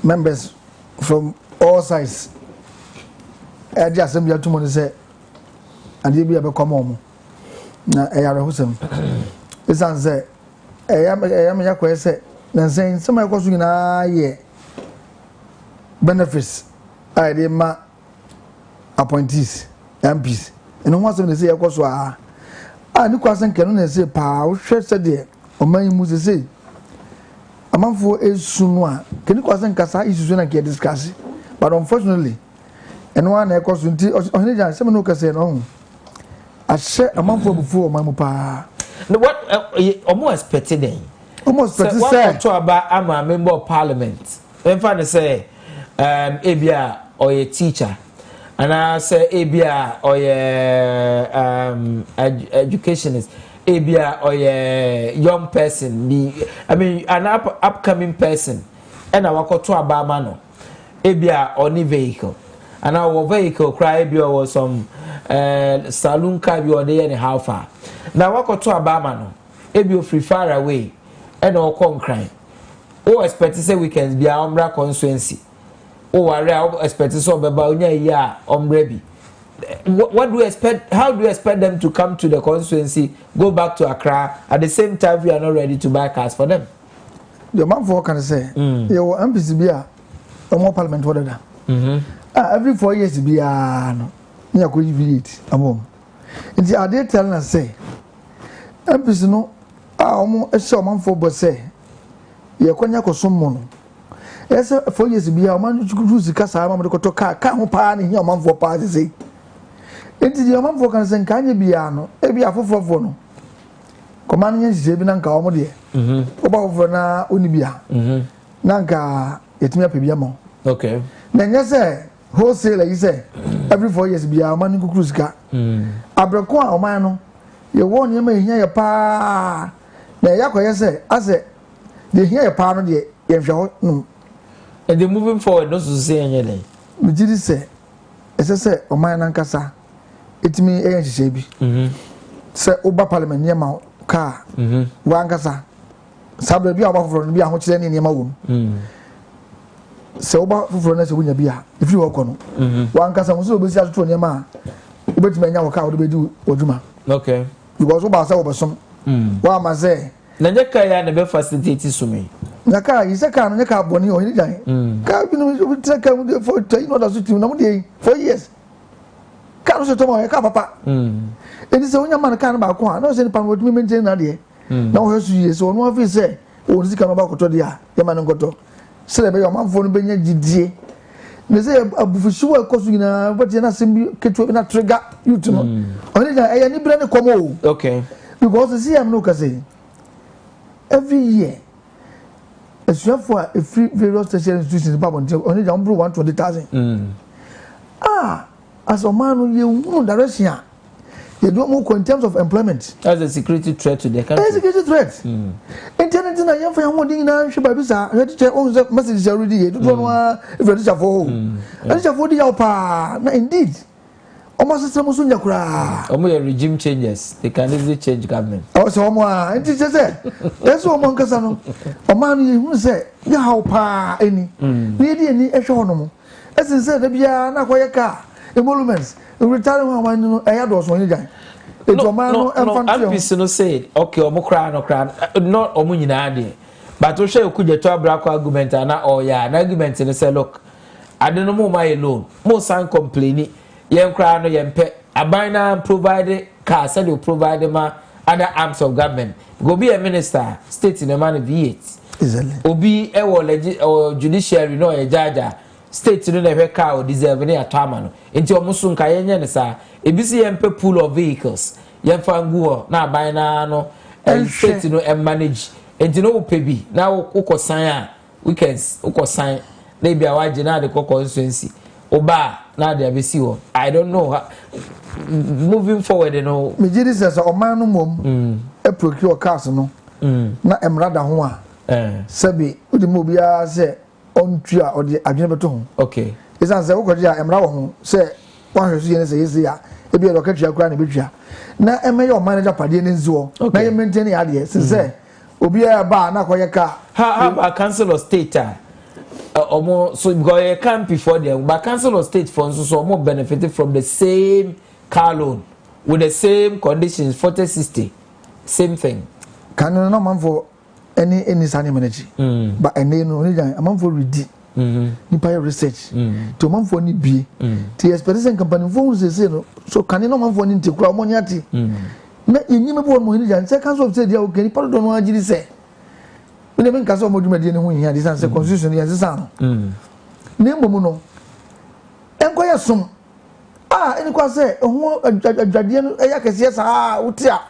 members from all sides. I just am here to money say, and you be able to come home. Na I are whosem. This answer, I am your question. Then saying some of us ye benefits. I did my appointees, MPs. And once they say, of course, I no question can say, Pow, said there, or my must say. A month for a soon. Can you question Cassa issues when I can discuss it? But unfortunately, and one I cost only some no can say no. I share a month before my papa. What almost petty day. Almost petty. What to about I'm a member of Parliament. Then finally say, ABR or a teacher. And I say ABR or a educationist. ABR or a young person. An upcoming person. And I walk to a barman. ABR or any vehicle. And our vehicle cry was some saloon car or there and how far. Now walk to a barman. ABR free far away. And all con crime. Oh, expect to say we can be our constituency. Oh, I expect to solve about ya, baby. what do you expect? How do you expect them to come to the constituency, go back to Accra at the same time we are not ready to buy cars for them? Your man for can say, your MPCB or more parliament order. Every 4 years be no. Near could you it among. And the idea telling us say, MPC no, almost a show man for but say, you're cognac or some mono. Yes, 4 years be a man to use the casa, I'm going to car, can't pan in your man for party say. Into your man for can say, can you be ano, maybe a 4 commanding is Jabin and Calmody. About for now, Unibia. Nanka, it may be a mo. Okay. Then yes, sir, wholesaler, you say, every 4 years be a man who cruise car. Abracoa or mano, you won't hear your pa. Now, Yako, yes, sir, I said, they hear a part of the no. And they're moving forward, not to say anything. But did say, as I said, O man and Cassa, it's me, a shabby. Sir, Oba Parliament near Mount Car, one Cassa. Sabre be about from be a much in your own. So about for us win a beer, if you walk on. One Cassa was so busy as to your ma. But may now count to do or Juma. Okay. You was about some. What am I say? Nanjaka never facilitated to me. Naka is a car and a car bonny or anything. Carvin take for 10 or 4 years. Carlos tomorrow, a papa. It is only a man can about one, no sense upon what we maintain idea. Now, her years or no, if you say, oh, this can about Cotodia, the man got to celebrate your man for Benya GD. They say a buffet costing but you're not simply not trigger you to know. Only any brand come. Okay. Because the CM look as every year. As you have for a free various station institutions, only down 120,000. As a man who you know direction, you don't move in terms of employment. That's a security threat to the country. That's a security threat. Internet in a young family, now, she by Bisa, her own message already. You don't know if it's a for home. And it's a 40 hour. Indeed. Almost a Musunya cry. Almost regime changes. They can easily change government. Oh, so and teacher said, that's what Moncasano. A man who said, Yah, pa, any. Nearly any astronomy. As I said, the Biana Koyaka, emoluments, the retiring one, I had also any guy. It's a man no say, okay, Omocran or cran, not Omunadi. But to show could you talk black argument and an argument in a say, look, I don't know my alone. Most son complaining. Yem crown yem pet. Abina provided car, said you provide them other arms of government. Go be a minister, state in a man of V8. Obi or judiciary, no a judge, state in a car or deserving a tamano. Into a musun kayen, sir. A busy MP pool of vehicles. Yem fanguo, now by no, and state to know and manage. And you know, baby, now Oko sign weekends, Oko sign, maybe a wide general constituency. Oba. Now they have seen. I don't know. Moving forward, you know. Mijiri says, "O man, no mum, a procure castle, no, na emrada hoa." Sabi, udi mobia say on tria or the agreement. Okay. It's an say, "Okoja emra say one who see say yes, yeah. It be a rocket your grand bitria." Na eme your manager padi in zoo. Na you maintain the idea. Say, "Obia ba na koyaka." How about council of state? So because you can't before them, but council of state funds so more benefited from the same car loan with the same conditions, 40-60, same thing. Can you no man for any sunny energy? But I know only a man for ready. Nipa research. To man for ni be. The expedition company phones say no. So can you no man for ni to crowd money ati? Na you never born money and say council of state they okay. People don't know what you say. We never can so much money in here. This is the constitution. Yes, it's on. Name mono. Enquire some. Any question say, oh, a Jadian, a Yakasias, Utia.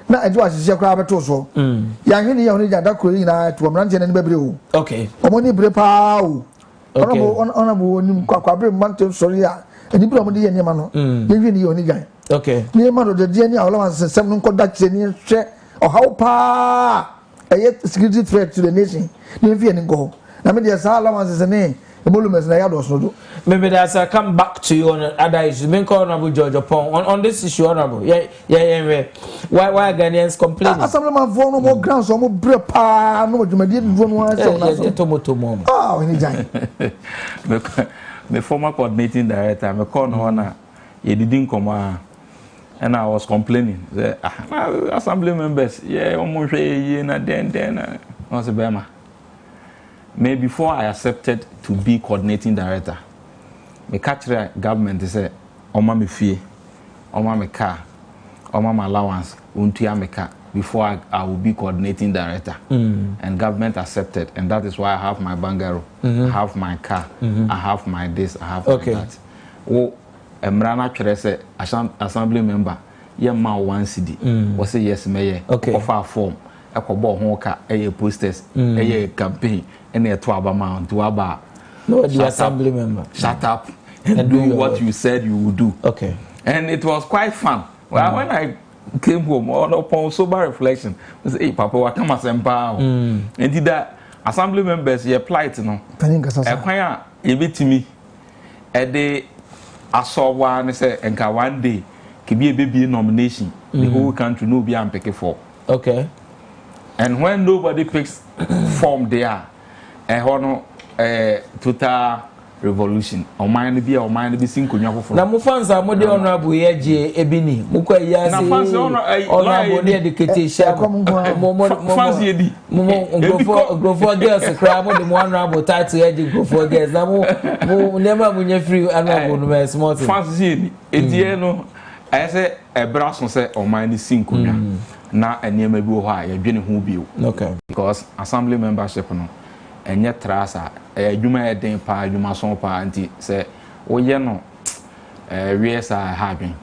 Now, I do as you crab at also. Young in only that could to a branch and baby. Okay. Omoni Brepa. Honorable Quabre Monte Soria, and you probably any man. You only guy. Okay. Near man of the DNA allowance and some conduct any check or how pa. A security threat to the nation. You fear and go. I mean, there's allowance as a name. The volumes I had also. Maybe as I come back to you on other issues, make honorable George upon on this issue, honorable. Yeah. Why Ghanaians complaining? As some of my phone, no more grounds, no more brepa, no more. You didn't want to mom. Oh, any time. The former coordinating director, I'm a corner. ye didn't come and I was complaining. The assembly members, yeah, almost then I was a Bema. Maybe before I accepted to be coordinating director, me catch the government say, "Oma me fee, oma me car, oma my allowance, untia me car." Before I will be coordinating director, and government accepted, and that is why I have my bungalow, I have my car, I have my this, I have my that. Oh, Mrana Chere say assembly member, yeah, ma 1 CD. Was say yes, mayor. Okay. Offer a form, a kobo honka, a posters, a campaign, and a 12 amount to aba. No, the assembly member. Shut up and do what you said you would do. Okay. And it was quite fun. Well, when I came home upon sober reflection, I said, "Hey, Papa, what come as empower?" And did that assembly members you applied to no. Ekwanya e betimi e de asowa ne say enka one day ke be a baby nomination the whole country no be am pick for. Okay. And when nobody picks form there, no total revolution. O mind be sinkonya for. Na mo fans are de honorable yeje ebini. Mo kwa yase. Na fans honorable de education. Fans yedi. Go girls cry mo de honorable title yeje go for girls. Na mo never munye free honorable no small thing. Fans yedi. Edie no I say e braso say o mind sinkonya. Na enema bi wo ha ye dwene ho bio. Okay. Because assembly membership no enye trasa adwuma eden pa adwuma so pa anti se oye no wiesa ha dwen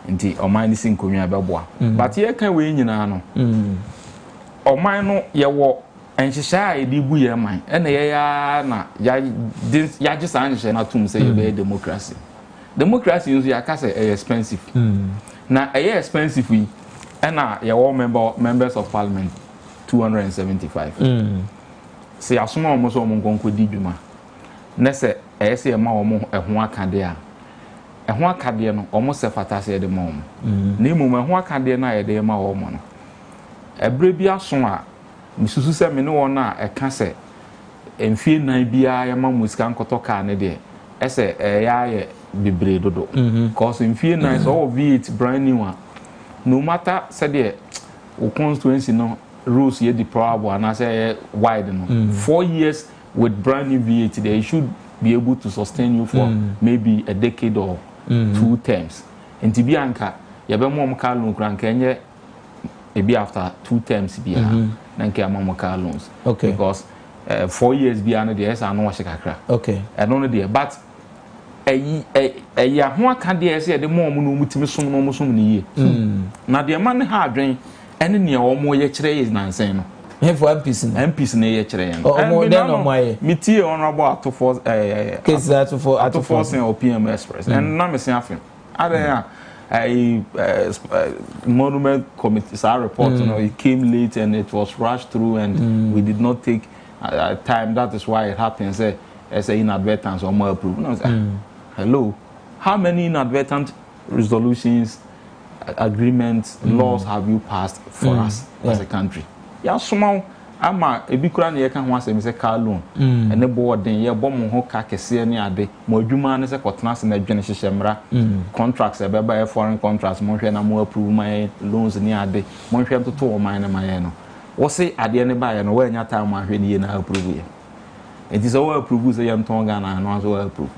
nti oman ni sinkonwa beboa but ye kan we nyina no oman no ye wo enhyehya edi bu ye man ena ye ya na ya gisa enhyehya na tum se ye be democracy nso ya ka se expensive na expensive wi ena ye wo members of parliament 275 se asoma omo so omo nkonko di dwuma na se ese ma omo ehun akade a ehun akade no omo se fata se de ma omo na imum ehun akade na ye de ma omo no ebre bi aso a misusu se me ne wona eka se emfie nan bia ya ma musika nkoto ka ne de ese ya ye bibre dodo cause emfie nan so V8 brand new one no matter say the constituency no rules ye deployable and I say wide no 4 years with brand new V8 they should be able to sustain you for maybe a decade or 2 terms and to be anka ye be mo car loan kran kenye e be after 2 terms be na nke amamo car loans okay because 4 years be an dey esa no wahye kakra okay and no dey but ya ho aka dey ese dey mo no mutimi som no mo som ni ye na dey man ha adwen ene ne omo ye kire ye nansen no he for MPs ne ye kire yan omo den no moye miti honorable atofo case atofo sen OPM Express and na me sen afem ada monument committee our report you know it came late and it was rushed through and we did not take time that is why it happens as a inadvertence or more approved no hello how many inadvertent resolutions agreements laws have you passed for us as a country ya somehow ama ebikura na ye kan ho asem se car loan ene boarding ye bom ho ka kese ne ade mo adwuma ne se kotena se na dwene hyehyemra contracts ebeba foreign contracts mo hwe na mo approve my loans ne ade mo hwe mtoto o man na maye no wo se ade ne ba ye no wa nya time mo hwe ne ye na approve ye it is all approve se ye nton ga na no so approve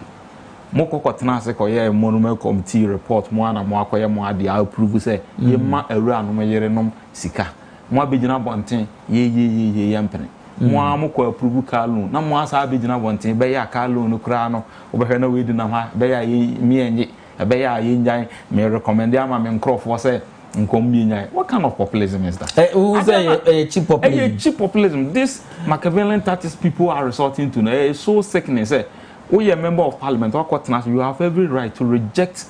mo kokotena se ko ye monument committee report mo ana mo akoye mo ade approve se ye ma awura no yere nom sika mo abegina bonten ye yampene mo amko approve car loan na mo asa abegina bonten be ya car loan kura no obehwe na we di na ha be ya mi enye be ya ye njan me recommend am me nkrofo se nkom bi nyan what kind of populism is that who say cheap populism cheap populism this Machiavellian tactics people are resorting to is so sickening say we are member of parliament or court you have every right to reject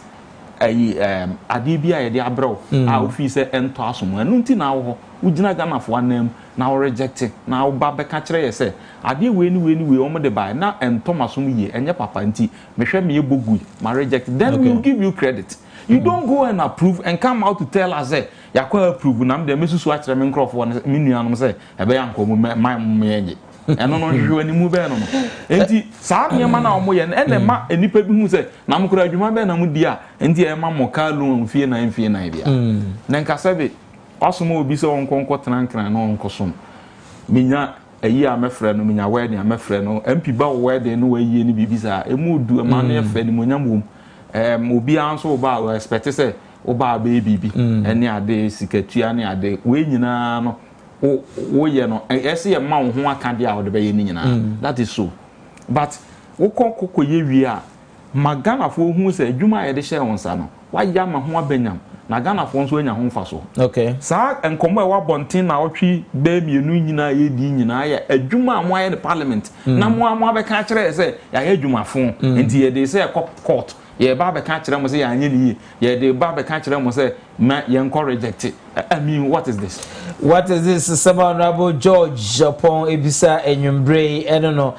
adibia ye de abro a ofi se ento asomo enu nti na wo ugina Ghana for name na reject na ba be ka kire ye se ade we o mo de buy na ento masom ye enye papa nti mehwe me ebogu ma reject then we will give you credit you don't go and approve and come out to tell us say yakwa approve na me de mesusu a kire me nkrofo me nuanom say ebe ya nkomo my yenye ɛno no hwehwɛ animu bɛɛ no enti saa nneɛma na ɔmo yɛ ɛna ma enipa bi hu sɛ na mo kura adwuma bɛɛ na mo di a enti ɛma mo ka loan fie na bia na nkasa bi ɔsom obi sɛ ɔnkɔnkɔ tenankran na ɔnkɔsom minya ayi a mɛfrɛ no minya wedding a mɛfrɛ no MP ba wedding no wayi ne bibi saa emu du ma no yɛ fɛ ni mo nyam wom obi anso ba o expect sɛ oba be bibi ɛne ade sikatua ne ade we nyinaa no wo ye no ɛsɛ ye ma wo ho aka de a wo de be ye ni nyinaa that is so but wo kokko ye wie a magana fo hu sɛ adwuma ye de hyɛ won sa no wa ya ma ho abanyam na Ghana fo nso anya ho mfa so okay saa enkomo e wa bonten na otwi be mienu nyinaa ye di nyinaa ya adwuma mo aye the parliament na mo abeka kire sɛ ya adwuma fo enti ye de sɛ court ye ba beka kire mo sɛ ya anye ni ye de ba beka kire mo sɛ ma ye reject it. I mean, what is this? What is this? Honorable George upon Ebisa Enyumbre. I don't know.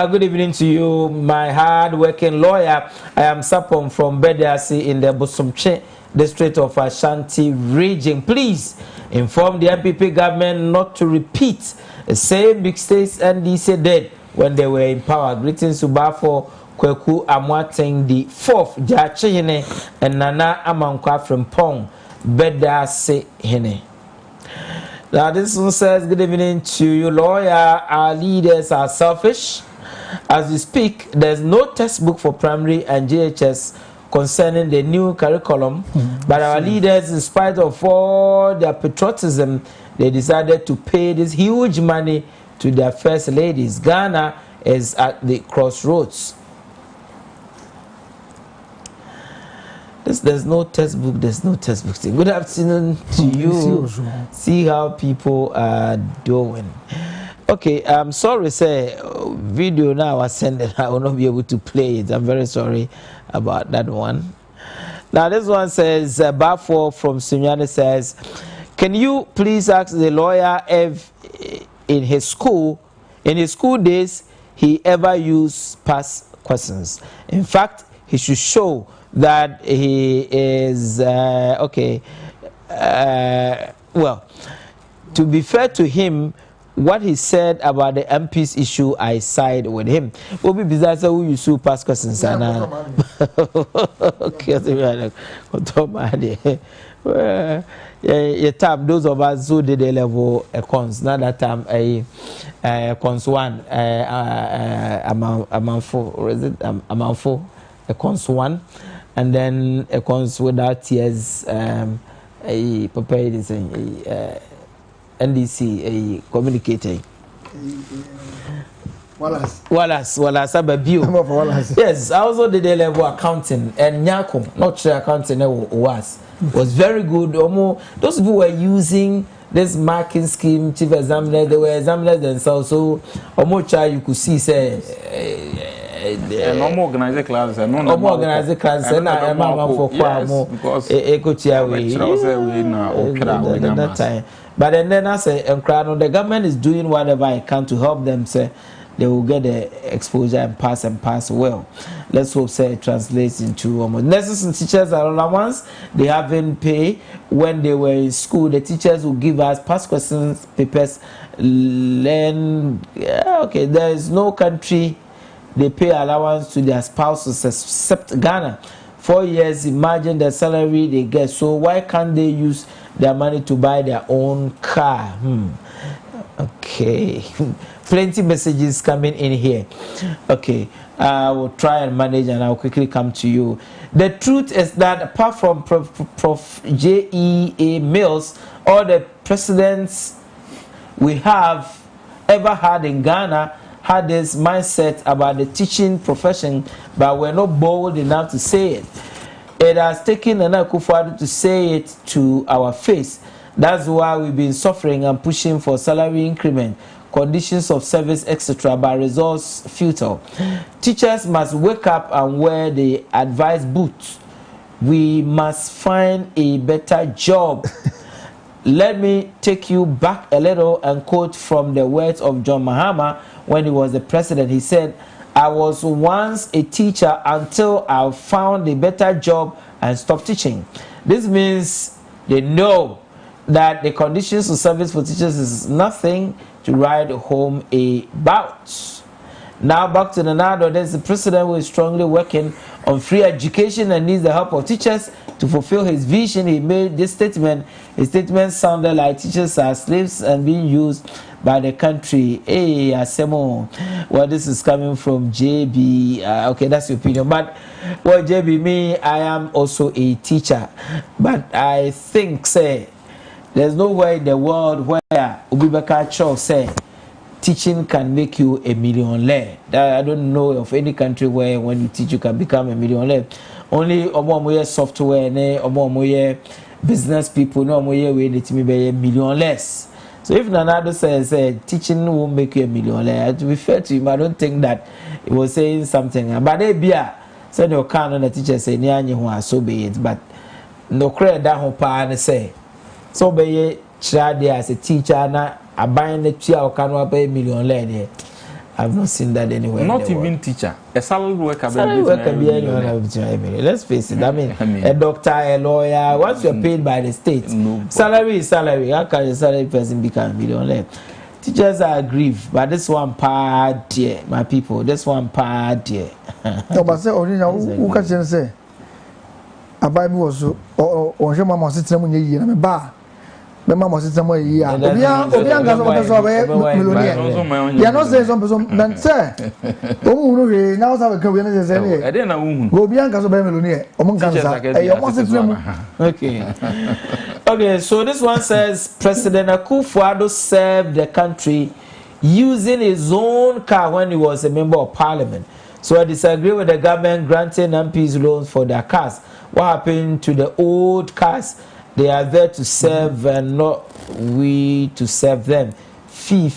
Good evening to you, my hard-working lawyer. I am Sapon from Bedasi in the Bosomche district of Ashanti region. Please inform the MPP government not to repeat the same mistakes NDC did when they were in power. Greetings to Bafo Kweku Amwateng the 4th Jachine and Nana Amankwa from Pong Bedasi Hene. Now this one says, good evening to you, lawyer. Our leaders are selfish. As we speak, there's no textbook for primary and JHS concerning the new curriculum, but our leaders, in spite of all their patriotism, they decided to pay this huge money to their first ladies. Ghana is at the crossroads. There's no textbook. There's no textbook. Good afternoon to you. See how people are doing. Okay, I'm sorry, say video now I send it. I will not be able to play it. I'm very sorry about that one. Now this one says Bafo from Sunyani says, can you please ask the lawyer if in his school days he ever used past questions? In fact, he should show that he is well, to be fair to him, what he said about the MP's issue, I side with him. What be bizarre who you sue past questions and okay, yeah, time those of us who did a level cons, not that time a cons one amount four, is it amount four, a cons one, and then a cons without tears, a prepared is NDC a communicator. Wallace, yes, I also did a level accounting and Nyakum, not sure accounting was very good. Those people were using this marking scheme, chief examiner, they were examiners themselves, so you could see say normal organized classes and normal organized classes and I'm for because that time. But then I say, the government is doing whatever it can to help them. Say they will get the exposure and pass well. Let's hope say it translates into nurses and teachers are all ones. They haven't paid when they were in school. The teachers will give us past questions papers. Learn. Yeah, okay, there is no country they pay allowance to their spouses except Ghana. 4 years, imagine the salary they get. So why can't they use their money to buy their own car? Okay. Plenty messages coming in here. Okay. I will try and manage and I'll quickly come to you. The truth is that apart from Prof. J.E.A. Mills, all the presidents we have ever had in Ghana had this mindset about the teaching profession, but we're not bold enough to say it. It has taken Nana Akufo-Addo to say it to our face. That's why we've been suffering and pushing for salary increment, conditions of service, etc., but results futile. Teachers must wake up and wear the advice boots. We must find a better job. Let me take you back a little and quote from the words of John Mahama when he was the president. He said, I was once a teacher until I found a better job and stopped teaching. This means they know that the conditions of service for teachers is nothing to ride home a bout. Now back to the NADO. There's the president who is strongly working on free education and needs the help of teachers to fulfill his vision. He made this statement. His statement sounded like teachers are slaves and being used by the country. Hey, Asemo. Well, this is coming from JB. Okay, that's your opinion. But, well, JB, me, I am also a teacher. But I think, say, there's nowhere in the world where Ubibaka Cho say, teaching can make you a millionaire. I don't know of any country where when you teach you can become a millionaire. Only omoye software, omoye business people, no omoye way let me be a millionaires. So if Nanado says teaching won't make you a millionaire, to be fair to him, I don't think that he was saying something. But they be said no can the teacher say nyanyi who so be it. But no credit that whole pa say so be child as a teacher na. I buy the chair or can pay $1,000,000. I've not seen that anywhere. Not even teacher. A salary worker. Let's face it. I mean, a doctor, a lawyer. Once you're paid by the state, salary is salary. How can a salary person become $1,000,000? Teachers are aggrieved, but this one part, dear, my people. This one part, dear. No, but say, who can say? I buy me also, or your mama sits in a bar. The mama says some way here. Obian gas of millionaire. You are not saying some person than say. Oh, now have a career as any. I didn't know. Obian gas of millionaire. Among okay. Okay, so this one says President Akufo-Addo served the country using his own car when he was a member of parliament. So I disagree with the government granting MPs loans for their cars. What happened to the old cars? They are there to serve and not we to serve them. Fee,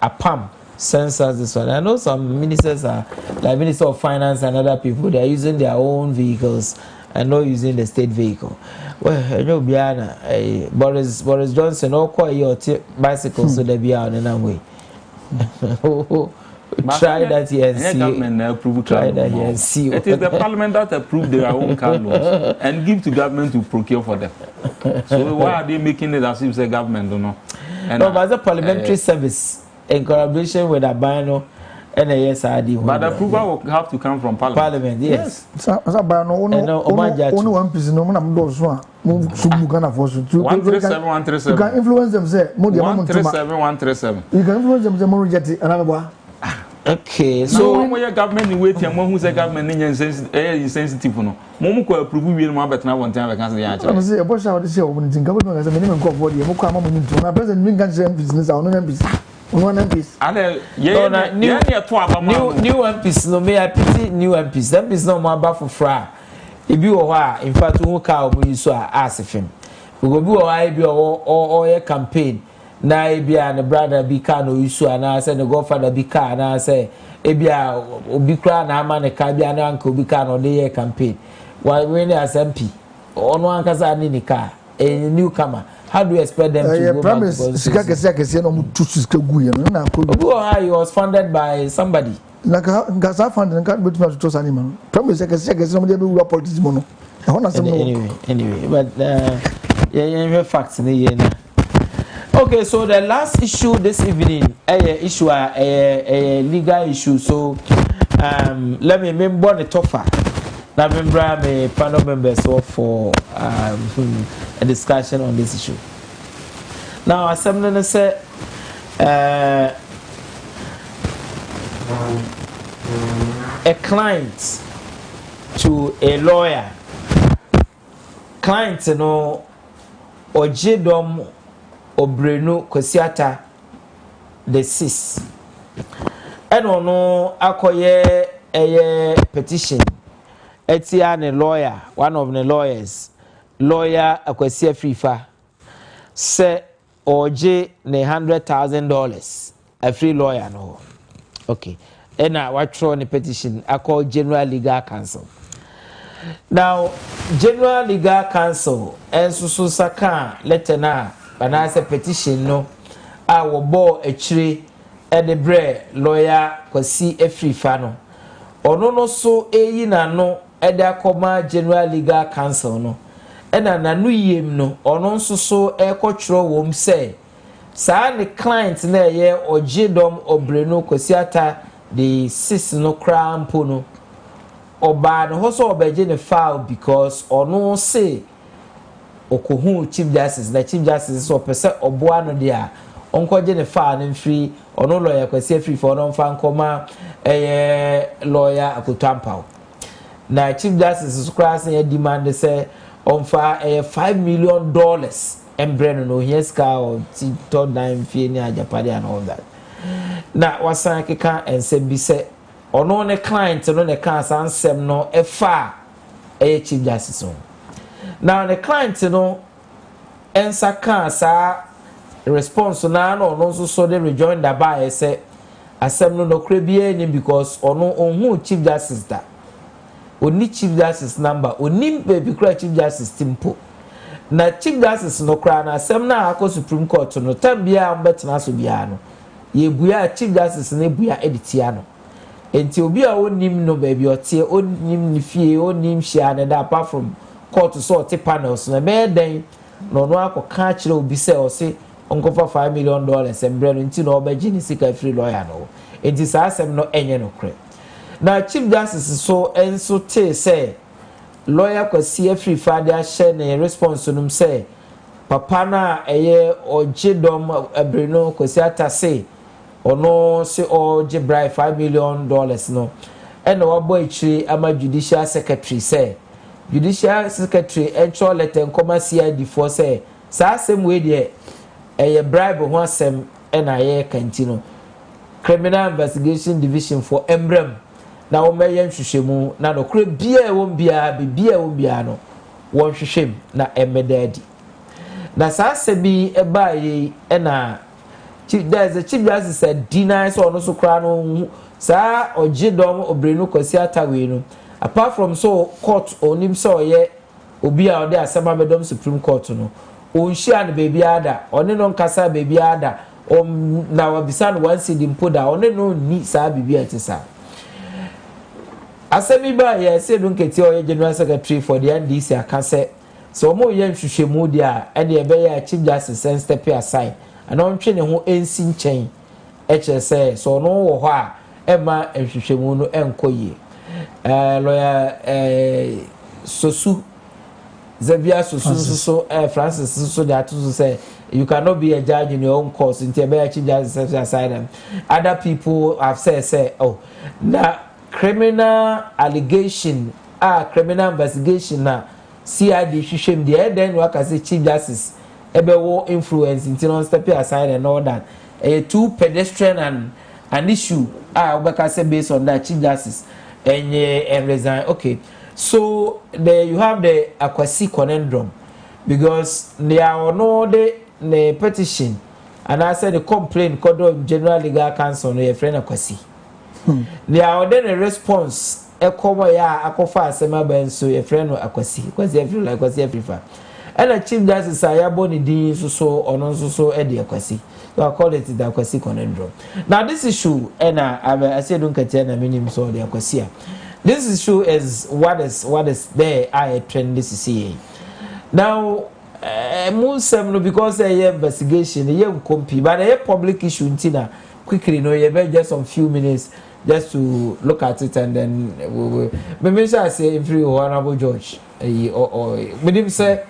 apam. Sends us this one. I know some ministers are, like Minister of Finance and other people, they are using their own vehicles and not using the state vehicle. Well, you know, Biana, Boris Johnson, all quite your bicycles, so they be out in that way. Try that here and see. Try that here and see. It is the parliament that approved their own car loans and give to government to procure for them. So why are they making it as if the government don't know? No, but the parliamentary service in collaboration with Abano and ASRD. But the approval will have to come from parliament. Parliament, yes. Only one piece. No one knows one. 137. You can influence them. Say 137. You can influence them. The more rejected. Another one. Okay, so when your government in waiting, one who's a government insensitive, no, Momuko approve you, but now one time I can't say, I say, what shall I say? When it's in government as a minimum call for the Mokama to my president, Mingan business, I know MPs. One MPs. New MPs, no, may I pity new MPs. MPs no more about for fra. If you are, in fact, who cow when you saw ask him. We will be I be or a campaign. Na ebia ne brother bi ka no isu ana say ne godfather bi ka na say ebia obi kra na ama ne ka bia na anka obi ka no dey campaign why when as MP ono anka sa ni ka a newcomer how do you expect them to go promise sika kese no mutu sika gu ye no na ko he was funded by somebody na ka sa funded ka betu to so animal promise kese no dey be we politics mo no e ho na some anyway but yeah facts ni ye na. Okay, so the last issue this evening, a legal issue. So, let me remember the tougher. Now, remember my panel members for a discussion on this issue. Now, as someone said, a client to a lawyer, client, you know, or JDOM. Obrenu Kosiata the sis. Eno no akoye a petition. Etiane lawyer, one of the lawyers, lawyer Akosia Frifa, say oje ne $100,000. A free lawyer no. Okay. Ena watro the petition. I call General Legal Counsel. Now, General Legal Counsel and Susaka letter na. But I say petition no, I will bore a tree at the bread lawyer cause see a free fano. Or no so a yina no at the Coma General Legal Counsel no. And an anu yim no, or no so a cultural womb say. saa ne client na ye ogidom obrenu kwasiata the sis no crampo no oba no ho so obaje ne file because ono say okohu chief justice na chief justice so pese oboa no dia onkoje ne file ne free ono lawyer kwasi free for no fa nkoma lawyer akotampa na chief justice cross na demand say onfa $5 million embreno no yeska or third nine fee ni ajapade and all that na wasan keka ense bi se ono ne client no ne ka sansem no efa chief justice no now the client no ensa ka sa response na no no so dey rejoin da ba say asem no kra bia ni because ono onhu chief justice da oni chief justice number oni baby kra chief justice timpo na chief justice no kra na asem na akọ supreme court no tambia mbetena so bia no ye buya chief justice ne buya editia no enti obi a onim no baby otie onim ni fie onim hia na da apart from court so te panels na be den no no akoka kire obi se o se onkofa $5 million embre no enti no obaji ni sika free lawyer no enti sa asem no enye no kre na chief justice so enso te say lawyer kwasi free father share na response num say papa na eye ogidom abreno kwasi atase ono se ogi bribe $5 million no and wabo ichiri ama judicial secretary say judicial secretary entro letter nkoma CID for say sa asem we de eye bribe ho asem na aye kantino criminal investigation division for embrem na wo meyen hwehwemu na no kure bia wo bia no wo hwehwem na emedadi na sa asebi eba yi na there's a chief justice said deny so no so kra no sa ogidom obrenu kwasi atawe no apart from so court onim so ye obi a ode asema bedom supreme court no onhia na baby ada one no nkasa baby ada na wabisan once dim poda one no ni sa bibi atisa asemi ba ye say don keti o general secretary for the NDC akase so mo ye nhwehwemu dia e de be ya chief justice and step aside and on twe ne ho ensi nchen e che say so no wo ho a e ma nhwehwemu no enkoye lawyer sosu Zabia so Francis so that to say you cannot be a judge in your own cause in the chief justice aside them other people have say oh na criminal allegation criminal investigation na CID hwehwem the then work as a chief justice ebe wo influence in non step aside and all that too pedestrian and an issue obeka say based on that chief justice and resign okay so there you have the Akwasi conundrum because they are no the petition and I said the complaint called of General Legal Counsel no your friend Akwasi they are then a response ekowa ya akofa asema ben so your friend Akwasi because every like Akwasi every fa and a chief justice ayabo ni din so ono so e de Akwasi so I call it the Akwasi conundrum now this issue and I said don't get na minim so the Akwasi this issue is what is there I trend this is now Musem because a investigation a compete but a public issue until quickly no you just some few minutes just to look at it and then maybe I say free honorable judge or maybe say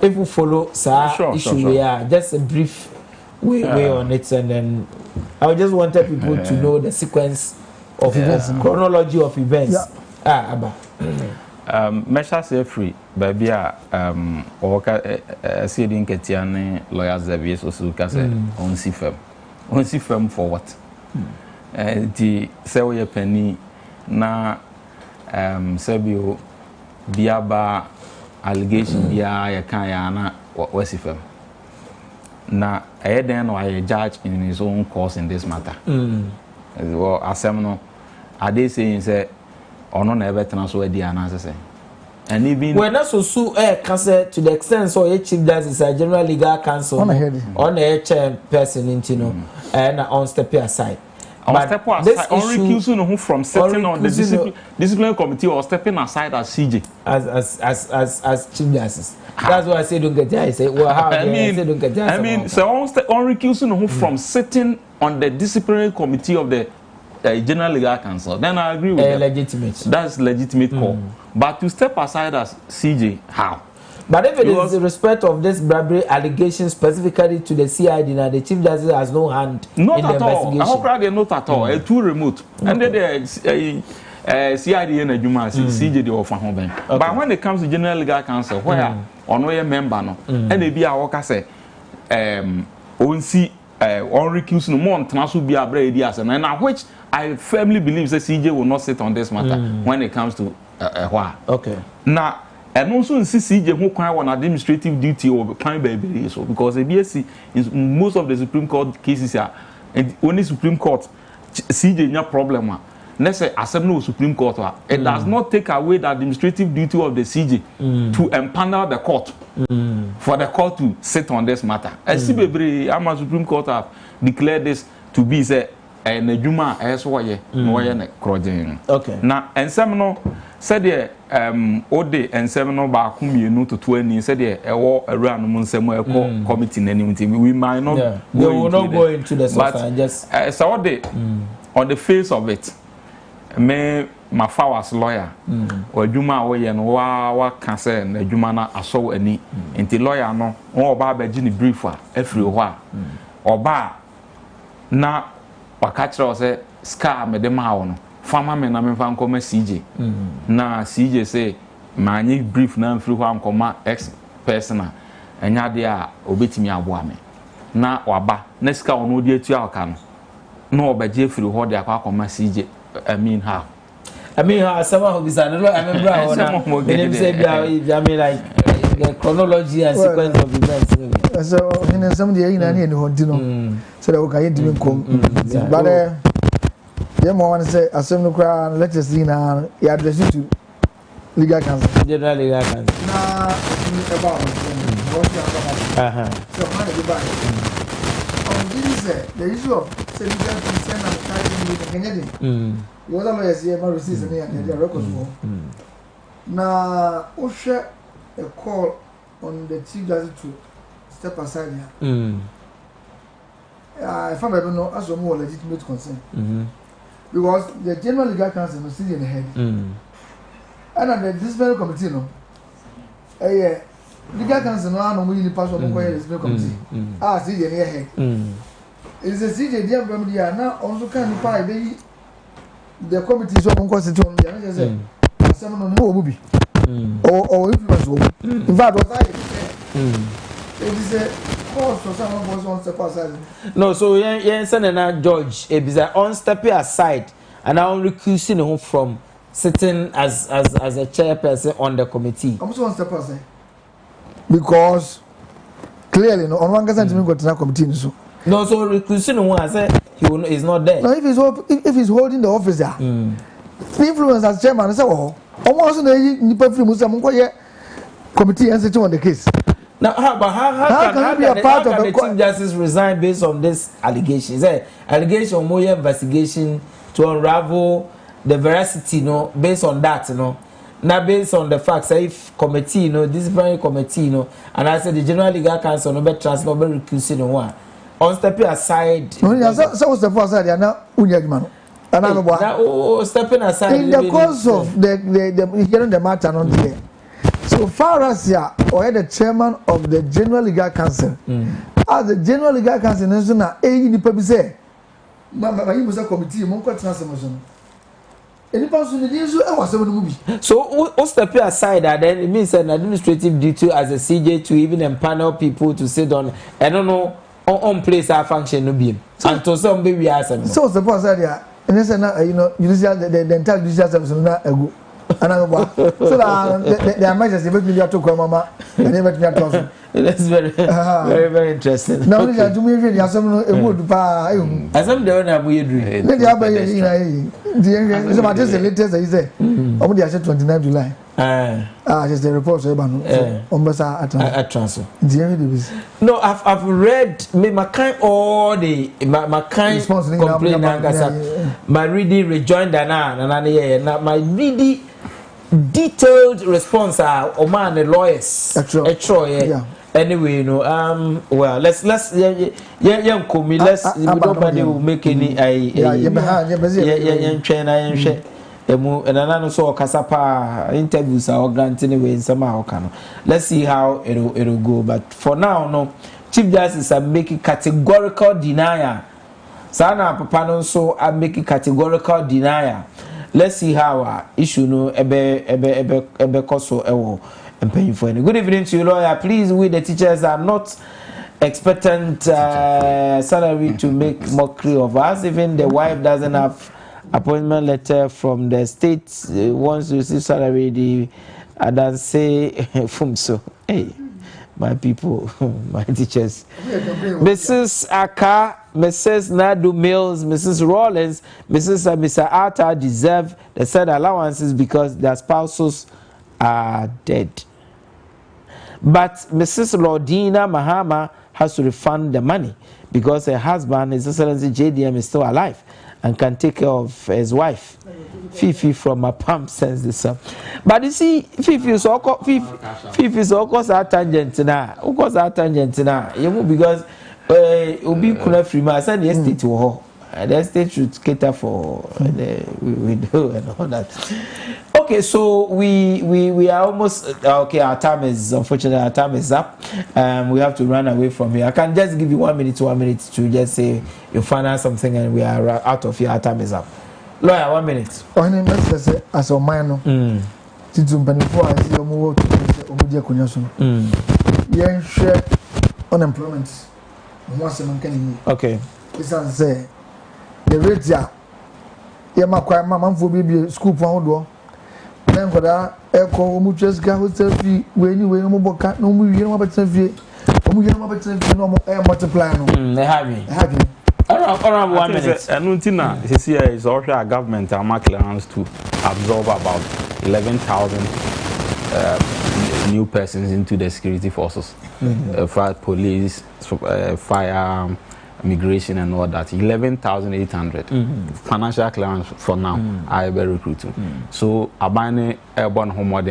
if we follow issue yeah just a brief way on it and then I just wanted people to know the sequence of events chronology of events Abba measure say free baby oka see din ketiane lawyers Xavier so ka say on si fem for what the say we penny na sebio biaba allegation bia ya kan ya na wasi fem na den no I judge in his own course in this matter well asem no ade saying say ono na ebetena so adi anase say and even when so can to the extent so your chief justice a general legal counsel on a chair person into no and on step aside or step aside, or recusing who from sitting on the disciplinary committee or stepping aside as CJ as chief justice. That's why I say don't get there. I say well, how I don't get there. I mean, so on recusing who from sitting on the disciplinary committee of the General Legal Council. Then I agree with that. Legitimate. That's legitimate call. But to step aside as CJ, how? But if it is the respect of this bribery allegation specifically to the CID, now the Chief Justice has no hand not in at the all. investigation. Not at all. Too remote. And then the CID and the Juma CJ the offer home. But when it comes to General Legal Council, where on where member no, and they be our worker say, on see on recuse no more international be a brave ideas, and now which I firmly believe that CJ will not sit on this matter when it comes to why. Okay. Now. And also in CCJ who can on administrative duty or crime baby so because the BSc in most of the Supreme Court cases are and only Supreme Court CJ no problem. Let's say assembly Supreme Court it does not take away the administrative duty of the CJ to empanel the court for the court to sit on this matter. And CBB Ama Supreme Court have declared this to be say and the Juma as why no okay. Now and some no said the ode and seven no ba kumienu to 20 said the ewo awura no nsem committee nanim we might not they will not go into the but just so on the face of it me my father's lawyer odwuma wo ye no wa ka say na adwuma na aso ani enti lawyer no won oba ba gi ni brief a afiri ho a oba na waka kire say scar me de ma wo no farmer me na me fa nkoma CJ na CJ say manyi brief na mfiri ho nkoma ex personal enya de a obetimi aboa me na waba na sika ono de atu aka no na obaje firi ho de akwa akoma CJ I mean how someone who is an I remember how them say I mean like the chronology and sequence of events so in some the ina ni ho di no so that we can do come but yeah, one say assembly crowd let us see now you address it to legal council general legal council na about what you are so how do you buy on this the issue of legal consent and charging with the Canadian you want to say my receipts and the records for na ushe a call on the chief justice to step aside here if I don't know as more legitimate concern because the General Legal Council is sitting in the head. And the disciplinary committee, no, Legal Council no really pass on the disciplinary committee. See the head. It's a CJ dear remedy now also can apply the committee so on constitution. I say someone no movie or influence. In fact, what I it is a cost or someone was on step aside. No, so yeah, George, it is on stepping aside and now recusing him from sitting as a chairperson on the committee. I'm also on step aside because clearly no on one person to go to that committee so. No, so recusing him I say he's not there. No, if he's holding the office there, the influence as chairman I say oh almost the people from committee and sitting on the case. Now, how can be a part of the Chief Justice resign based on this allegation? Is there allegation more investigation to unravel the veracity, based on that, not based on the facts. If committee, disciplinary committee, and I said the General Legal Council, no better trust, no better recusing one. On stepping aside. So step aside, and now Unyagman. And stepping aside in the course of the hearing the matter on there. So far as or the chairman of the General Legal Council, as the General Legal Council national, ni people say, "Mama, you must have committee. Mon quoi transformation." Any person in the issue, I was seven movie. So, what's the pay aside that then it means an administrative duty as a CJ to even empanel people to sit on, I don't know, on place our function no be, and to some baby answer. So the person there, and this the entire judicial service not a good. So that the emergency make me to come mama and never to talk. That's very interesting. Now you to me really as some a wood pa as some the one we do. Let the other the latest he say Omo dey 29 July. Just the report so eba no. Ombasa transfer. No, I've read my kind all the my kind complain my reading rejoinder na my really detailed response are Oman the lawyers. Anyway, well, let's we nobody will make any and another so kasapa interviews are granted anyway in somehow. Let's see how it'll go. But for now, no, Chief Justice are making categorical denial. Sana Papa no so I'm making categorical denial. Let's see how issue no ebe koso ewo paying for any. Good evening to you, lawyer. Please, we the teachers are not expectant salary to make mockery of us. Even the wife doesn't have appointment letter from the state wants to receive salary. The Adan say so. Hey, my people, my teachers. Mrs. Aka, Mrs. Nadu Mills, Mrs. Rollins, Mrs. and Mr. Atta deserve the said allowances because their spouses are dead. But Mrs. Lordina Mahama has to refund the money because her husband, His Excellency JDM, is still alive and can take care of his wife. Fifi from my pump sends this up. But you see, Fifi is all course our tangent now. Of course our tangent now. Because Obi Kuna Freeman said the estate to her. The estate should cater for the widow and all that. Okay, so we are almost okay. Our time is unfortunately our time is up. We have to run away from here. I can just give you 1 minute to just say you find out something and we are out of here. Our time is up. Lawyer, 1 minute. Ohene Gyan as a minor. Titum Benifo I see omo to omo kunya so. Yen share unemployment. Mo asem kan okay. This say the rate ya makwa mamfo bibie school pon do. Then goda eko omo twesga hotel fee we ni omo boka no omo wie no mabetena fie. Omo wie no mabetena fie no omo multiply no. They have it. Around 1 minute. And until this year is also a government clearance to absorb about 11,000 new persons into the security forces, police, fire, migration, and all that. 11,800 financial clearance for now. I be recruiting. So Abane Airborne Homework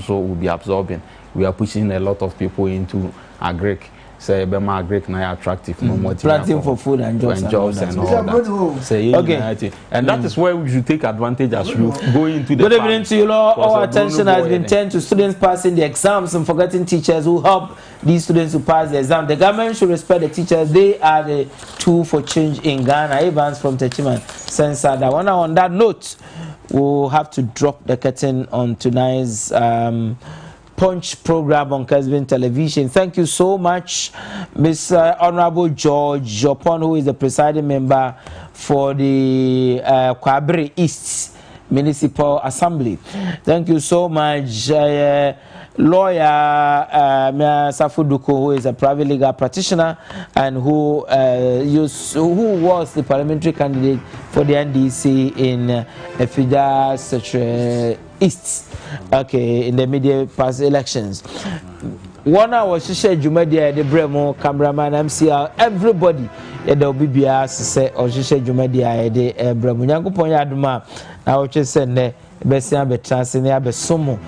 so will be absorbing. We are pushing a lot of people into agric. Say Bema Greek na attractive no more attractive for food and jobs and all that. Say okay. And that is where we should take advantage as we go into the good evening to you, Lord. Our attention has been turned to students passing the exams and forgetting teachers who help these students to pass the exam. The government should respect the teachers. They are the tool for change in Ghana. Evans from Techiman Sensor. That one on that note, we'll have to drop the curtain on tonight's Punch program on Kessben television. Thank you so much, Mr. Honorable George Jopon, who is the presiding member for the Kwabre East Municipal Assembly. Thank you so much, lawyer Safuduko, who is a private legal practitioner and who was the parliamentary candidate for the NDC in Efida East. Okay, in the media past elections. 1 hour Shisha Jumedia, the Bremo, cameraman, MCR, everybody. There will be BS say or Shisha Jumedia, the Bremo. Yango Ponya Duma, I will just send the best betransenia besomo.